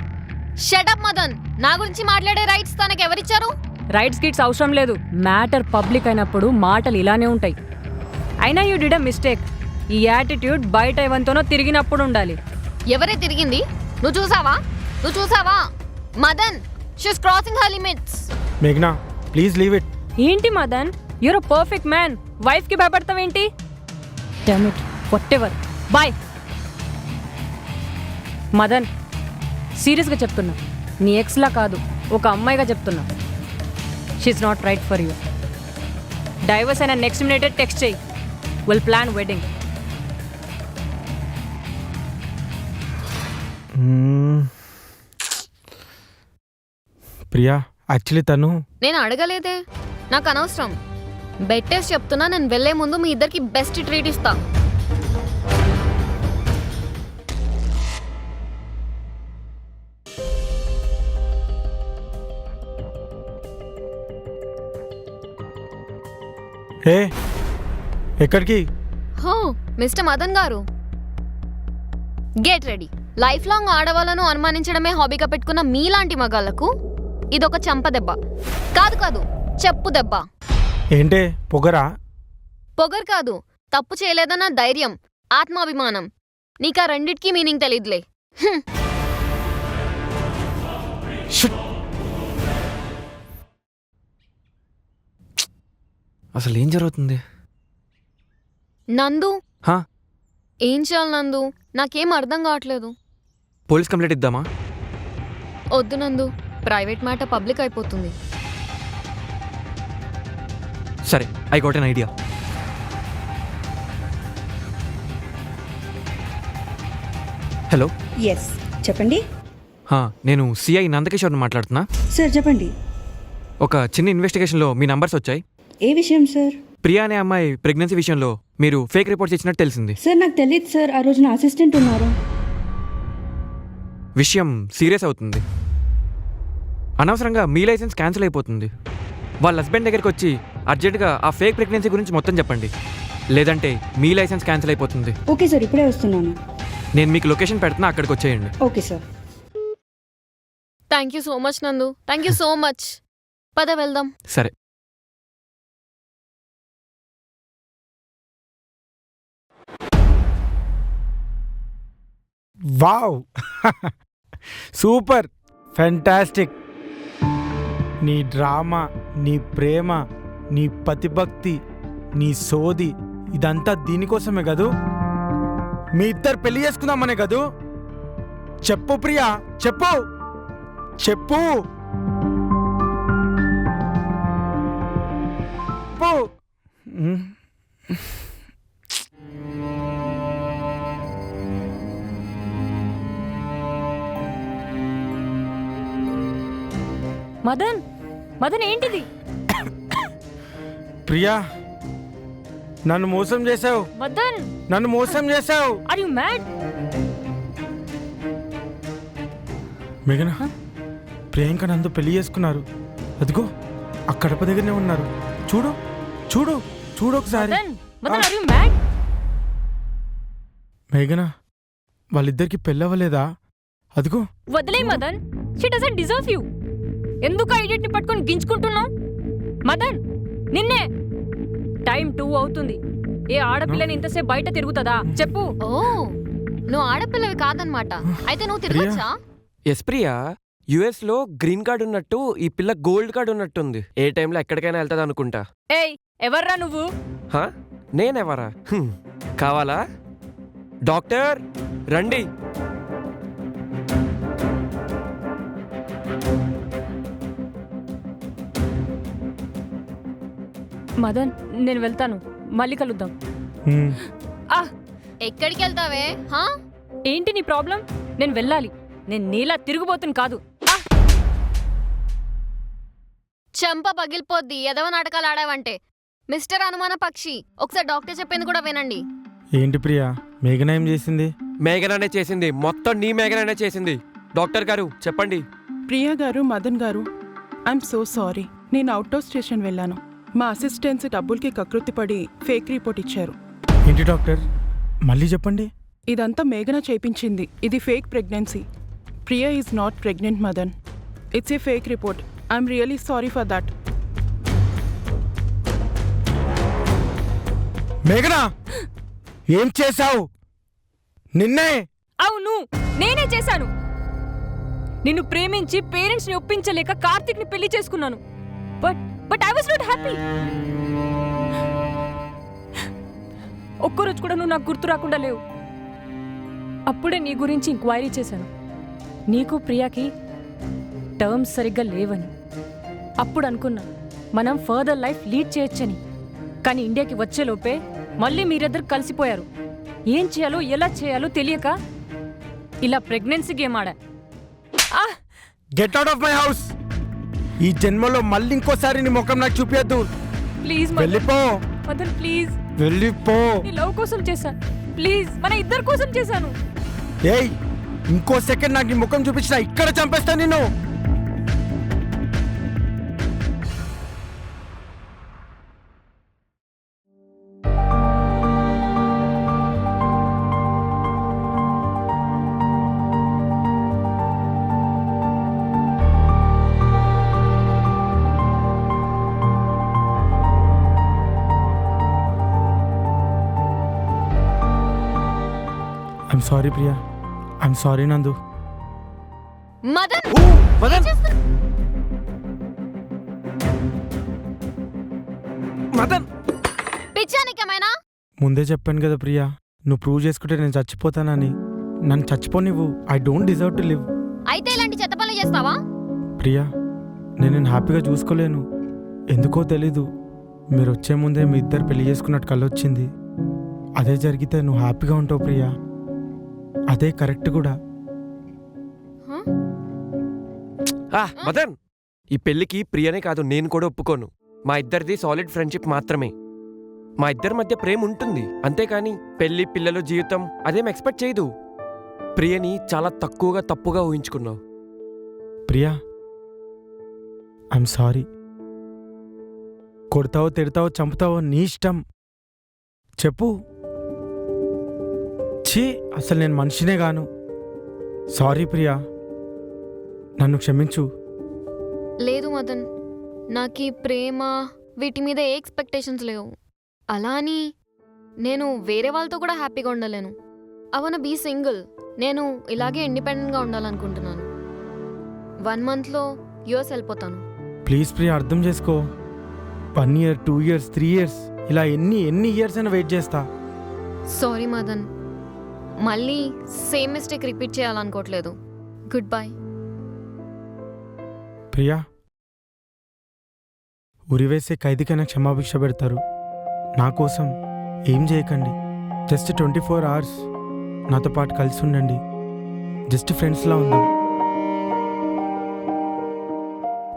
Shut up Madan. నా గురించి మాట్లాడే రైట్స్ తనకి ఎవరిచ్చారు? రైట్స్ గిట్స్ అవసరం లేదు. మ్యాటర్ పబ్లిక్ అయినప్పుడు మాటలు ఇలానే ఉంటాయి. అయినా యూ డిడ్ అ మిస్టేక్. ఈ యాటిట్యూడ్ బయట ఎవరితోనో తిరిగినప్పుడు ఉండాలి. ఎవరే తిరిగింది? నువ్వు చూసావా? నువ్వు చూసావా? Madan, she's crossing her limits. మేఘనా, ప్లీజ్ లీవ్ ఇట్. ఏంటి Madan, your a perfect man. Wife కి భయపడతావేంటి? Damn it, whatever. Bye. Madan, సీరియస్గా చెప్తున్నా. నీ ఎక్స్లా కాదు, ఒక అమ్మాయిగా చెప్తున్నా. She's not right for you. Divorce అయినా నెక్స్ట్ మినిటే టెక్స్ట్ చేయి. Will plan wedding. Priya actually తను నేను అడగలేదే, నాకు అనవసరం. బెట్టేసి చెప్తున్నా, నేను వెళ్లే ముందు మీ ఇద్దరికి బెస్ట్ ట్రీట్ ఇస్తా. ఏ ఎక్కడికి? హో మిస్టర్ మదన్ గారు, గెట్ రెడీ. లైఫ్ లాంగ్ ఆడవాళ్ళను అనుమానించడమే హాబీగా పెట్టుకున్న మీలాంటి మగాళ్లకు ఇదొక చంప దెబ్బ కాదు, కాదు చెప్పు దెబ్బ. ఏంటే పొగరా? పొగర్ కాదు, తప్పు చేయలేదన్న ధైర్యం, ఆత్మాభిమానం. నీకా రెండిటికీ మీనింగ్ తెలీదులే. హ్మ్. అసలు ఏం జరుగుతుంది? నందు, హా? ఏం చేయాలి నందు? నాకేం అర్థం కావట్లేదు. పోలీస్ కంప్లైంట్ ఇద్దామా? వద్దు నందు, ప్రైవేట్ మ్యాటర్ పబ్లిక్ అయిపోతుంది. సరే, I got an idea. Hello. Yes చెప్పండి నేను సిఐ నందకిషోర్ని మాట్లాడుతున్నా. సార్ చెప్పండి. ఒక చిన్న ఇన్వెస్టిగేషన్లో మీ నంబర్స్ వచ్చాయి. ఏ విషయం సార్? ప్రియా అనే అమ్మాయి ప్రెగ్నెన్సీ విషయంలో మీరు ఫేక్ రిపోర్ట్స్ ఇచ్చినట్టు తెలిసింది. సార్ నాకు తెలియదు సార్, ఆ రోజు నా అసిస్టెంట్ ఉన్నారు. విషయం సీరియస్ అవుతుంది. అనవసరంగా మీ లైసెన్స్ క్యాన్సిల్ అయిపోతుంది. వాళ్ళ హస్బెండ్ దగ్గరికి వచ్చి అర్జెంటుగా ఆ ఫేక్ ప్రెగ్నెన్సీ గురించి మొత్తం చెప్పండి, లేదంటే మీ లైసెన్స్ క్యాన్సిల్ అయిపోతుంది. ఓకే సార్, ఇప్పుడే వస్తున్నాను. నేను మీకు లొకేషన్ పెడుతున్నా, అక్కడికి వచ్చేయండి. Okay sir. Thank you so much నందు, థ్యాంక్ యూ సో మచ్. పద వెళ్దాం. సరే. Wow super fantastic. నీ డ్రామా, నీ ప్రేమ, నీ పతిభక్తి, నీ సోది ఇదంతా దీనికోసమే కదూ? మీ ఇద్దరు పెళ్లి చేసుకుందామనే కదూ? చెప్పు ప్రియా, చెప్పు చెప్పు మదన్, మదన్ ఏంటిది? ప్రియా, నన్ను మోసం చేసావు. మదన్, నన్ను మోసం చేసావు. Are you mad? మేఘనా, ప్రియాంక నందు పెళ్లి చేసుకున్నారు. అదిగో ఆ కడప దగ్గరనే ఉన్నారు. చూడు చూడు చూడు ఒకసారి. Madan, are you mad? మేఘనా, వాళ్ళిద్దరికి పెళ్ళవలేదా? అదిగో. వదిలే Madan, she doesn't deserve you. ఎందుకు ఆ ఇడియట్ ని పట్టుకొని గించుకుంటున్నావు? మదన్, నిన్నే. టైం 2 అవుతుంది. ఏ ఆడపిల్లని ఇంతసేపు బయట తిరుగుతుందా చెప్పు? ఓ, నువ్వు ఆడపిల్లవి కాదనమాట. అయితే నువ్వు తిరగచ్చా? ఎస్ ప్రియా, యుఎస్ లో గ్రీన్ కార్డ్ ఉన్నట్టు ఈ పిల్ల గోల్డ్ కార్డ్ ఉన్నట్టుంది. ఏ టైంలో ఎక్కడికైనా వెళ్తుంది అనుకుంటా. ఏయ్, ఎవర్రా నువ్వు? నేనెవరా? కావాలా? డాక్టర్ రండి. మదన్, నేను వెళ్తాను, మళ్ళీ కలుద్దాం. ఎక్కడికి వెళ్తావే? ఏంటి నీ ప్రాబ్లం? నేను వెళ్ళాలి. నేను నీలా తిరుగుబోతుని కాదు. చెంప పగిలిపోద్ది ఎదవ నాటకాలు ఆడావంటే. మిస్టర్ అనుమాన పక్షి, ఒకసారి డాక్టర్ చెప్పింది కూడా వినండి. ఏంటి ప్రియా, మేఘన ఏం చేసింది? మేఘనానే చేసింది, మొత్తం నీ మేఘనానే చేసింది. డాక్టర్ గారు చెప్పండి. ప్రియా గారు, మదన్ గారు, ఐఎమ్ సో సారీ. నేను అవుట్ ఆఫ్ స్టేషన్ వెళ్ళాను. మా అసిస్టెంట్స్ డబ్బులకి కకృతిపడి ఫేక్ రిపోర్ట్ ఇచ్చారు. ఏంటి డాక్టర్, మళ్ళీ చెప్పండి. ఇదంతా మేఘన చేయించింది. ఇది fake pregnancy. Priya is not pregnant Madan. It's a fake report. I'm really sorry for that. మేఘనా, ఏం చేశావు? నిన్నే. అవును, నేనే చేశాను. నిన్ను ప్రేమించి పేరెంట్స్ ని ఒప్పించలేక కార్తిక్ ని పెళ్లి చేసుకున్నాను. But I was not happy. ఒక్కరోజు కూడా నువ్వు నాకు గుర్తు రాకుండా లేవు. అప్పుడే నీ గురించి ఎంక్వైరీ చేశాను. నీకు ప్రియాకి టర్మ్స్ సరిగ్గా లేవని. అప్పుడు అనుకున్నా మనం ఫర్దర్ లైఫ్ లీడ్ చేయొచ్చని. కానీ ఇండియాకి వచ్చేలోపే మళ్ళీ మీరిద్దరు కలిసిపోయారు. ఏం చేయాలో ఎలా చేయాలో తెలియక ఇలా ప్రెగ్నెన్సీ గేమ్ ఆడా. Get out of my house. ఈ జన్మలో మళ్ళీ ఇంకోసారి నీ ముఖం నాకు చూపించద్దు. ప్లీజ్ వెళ్ళిపో, మదన్ ప్లీజ్. వెళ్ళిపో. నీ లవ్ కోసం చేశాను, ప్లీజ్ మన ఇద్దరి కోసం చేశాను. ఏయ్, ఇంకో సెకండ్ నాకు నీ ముఖం చూపించిన ఇక్కడ చంపేస్తా నిన్ను. I'm sorry Priya, I'm sorry నందు. మదన్ మదన్ మదన్ పిచ్చానికేమైనా? ముందే చెప్పాను కదా ప్రియా, నువ్వు ప్రూవ్ చేసుకుంటే నేను చచ్చిపోతానని. నన్ను చచ్చిపోనివ్వు. I don't deserve to live. అయితే ఇలాంటి చెత్త పనులు చేస్తావా? ప్రియా, నేను హ్యాపీగా చూసుకోలేను. ఎందుకో తెలీదు, మీరు వచ్చే ముందే మీ ఇద్దరు పెళ్లి చేసుకున్నట్టు కళ్ళొచ్చింది. అదే జరిగితే నువ్వు హ్యాపీగా ఉంటావు ప్రియా. అదే కరెక్ట్ కూడా. మదన్, ఈ పెళ్లికి ప్రియనే కాదు నేను కూడా ఒప్పుకోను. మా ఇద్దరిది సాలిడ్ ఫ్రెండ్షిప్ మాత్రమే. మా ఇద్దరి మధ్య ప్రేమ ఉంటుంది, అంతేకాని పెళ్లి పిల్లలు జీవితం అదేం ఎక్స్పెక్ట్ చేయదు. ప్రియని చాలా తప్పుగా ఊహించుకున్నావు. Priya, I'm sorry. కొడతావో తిడతావో చంపుతావో నీ ఇష్టం. చెప్పు. ఛీ, అసలు నేను మనిషినే గాను. సారీ ప్రియా, నన్ను క్షమించు. లేదు మదన్, నాకు ఈ ప్రేమ వీటి మీద ఏ ఎక్స్పెక్టేషన్స్ లేవు. అలా అని నేను వేరే వాళ్ళతో కూడా హ్యాపీగా ఉండలేను. I want be single. నేను ఇలాగే ఇండిపెండెంట్గా ఉండాలనుకుంటున్నాను. 1 monthలో యూఎస్ వెళ్ళిపోతాను. ప్లీజ్ ప్రియా, అర్థం చేసుకో. 1 year, 2 years, 3 years, ఇలా ఎన్ని ఇయర్స్ అయినా వెయిట్ చేస్తా. సారీ మదన్, మళ్ళీ సేమ్ మిస్టేక్ రిపీట్ చేయాలనుకోవట్లేదు. Good bye. ప్రియా, ఉరివేసే ఖైదీకైనా క్షమాభిక్ష పెడతారు. నా కోసం ఏం చేయకండి. జస్ట్ 24 hours నాతో పాటు కలిసి ఉండండి. జస్ట్ ఫ్రెండ్స్లా ఉందాం.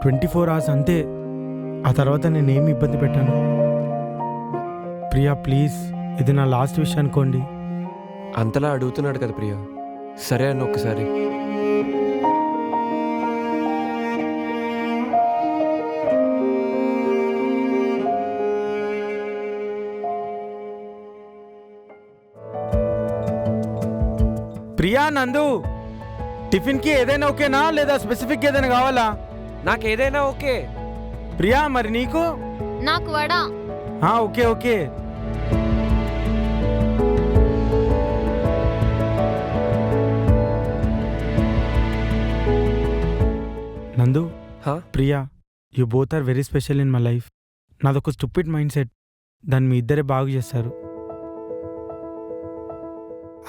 24 hours అంతే. ఆ తర్వాత నేనేమి ఇబ్బంది పెట్టాను. ప్రియా ప్లీజ్, ఇది నా లాస్ట్ విష్ అనుకోండి. అంతలా అడుగుతున్నాడు కదా ప్రియా, సరే అన్న ఒక్కసారి. ప్రియా, నందు, టిఫిన్కి ఏదైనా ఓకేనా లేదా స్పెసిఫిక్ ఏదైనా కావాలా? నాకేదైనా ఓకే. ప్రియా, మరి నీకు? నాకు vada. Okay okay. Nandu, Priya, you both are very special in my life. నాదొక స్టూపిడ్ మైండ్ సెట్, దాన్ని మీ ఇద్దరే బాగు చేస్తారు.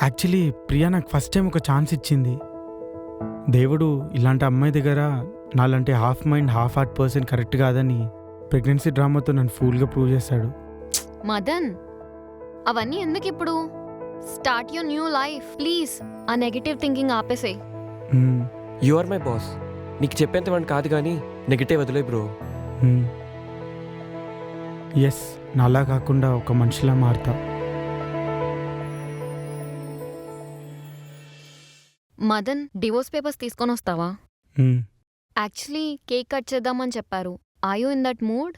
యాక్చువల్లీ ప్రియా నాకు ఫస్ట్ టైం ఒక ఛాన్స్ ఇచ్చింది. దేవుడు ఇలాంటి అమ్మాయి దగ్గర నాలాంటి half mind half heart person correct కాదని ప్రెగ్నెన్సీ డ్రామాతో నన్ను ఫుల్గా ప్రూవ్ చేశాడు. మదన్, అవన్నీ ఎందుకు ఇప్పుడు? Start your new life please. ఆ నెగటివ్ థింకింగ్ ఆపేసే. You are my boss. నీకు చెప్పేంత వాడిని కాదు కానీ నెగిటివ్ వదిలే బ్రో. ఎస్, నాలా కాకుండా ఒక మనిషిలా మారుతా. మదన్, డివోర్స్ పేపర్స్ తీసుకొని వస్తావా? యాక్చువల్లీ కేక్ కట్ చేద్దామని చెప్పారు. Are you in that mood?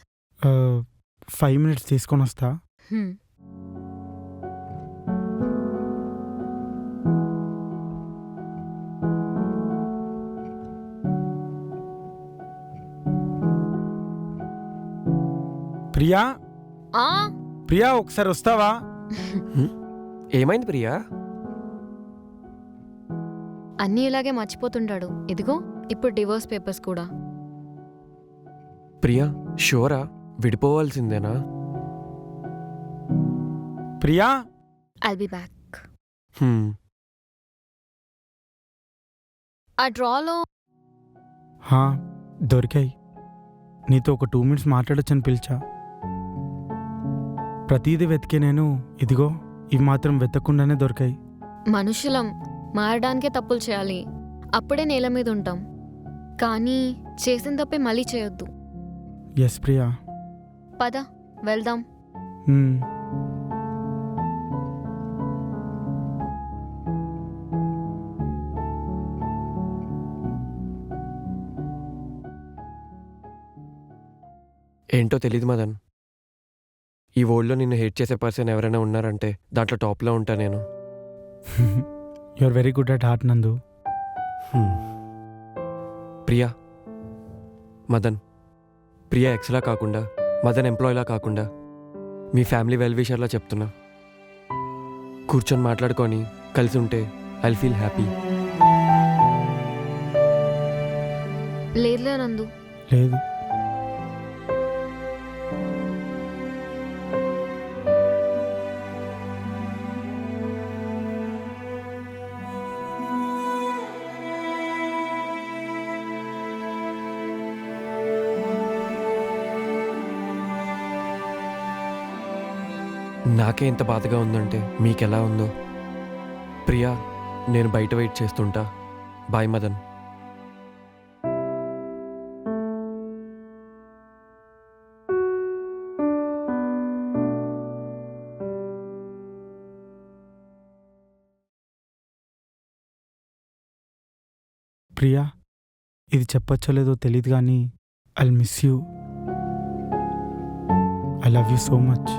5 minutes తీసుకొని వస్తా. ప్రియా, ప్రియా ఒకసారి వస్తావా? ఏమైంది ప్రియా? అన్నీ ఇలాగే మర్చిపోతుంటాడు. ఇదిగో ఇప్పుడు డివోర్స్ పేపర్స్ కూడా. ప్రియా, షూరా విడిపోవాల్సిందేనా? Priya, I'll be back. ఆ డ్రాలో దొరికాయి. నీతో ఒక 2 minutes మాట్లాడొచ్చని పిలిచా. ప్రతీది వెతికే నేను, ఇదిగో ఇవి మాత్రం వెతకుండానే దొరికాయి. మనుషులం, మారడానికే తప్పులు చేయాలి, అప్పుడే నేల మీద ఉంటాం. కానీ చేసిన తప్పే మళ్ళీ చేయొద్దు. ఎస్ ప్రియా. పద వెళ్దాం. మ్మ్. ఏంటో తెలీదు మదన్, ఈ వరల్డ్లో నిన్ను హేట్ చేసే పర్సన్ ఎవరైనా ఉన్నారంటే దాంట్లో టాప్లో ఉంటా నేను. You are very good at heart Nandu. Priya, Madan, Priya ఎక్స్లా కాకుండా, మదన్ ఎంప్లాయీలా కాకుండా, మీ ఫ్యామిలీ వెల్ విషర్లా చెప్తున్నా. కూర్చొని మాట్లాడుకొని కలిసి ఉంటే ఐ ఫీల్ హ్యాపీ. లేదులే నందు. లేదు. నాకే ఎంత బాధగా ఉందంటే మీకెలా ఉందో. ప్రియా, నేను బయట వెయిట్ చేస్తుంటా. బాయ్ మదన్. ప్రియా, ఇది చెప్పచ్చో లేదో తెలియదు కానీ I miss you. I love you so much.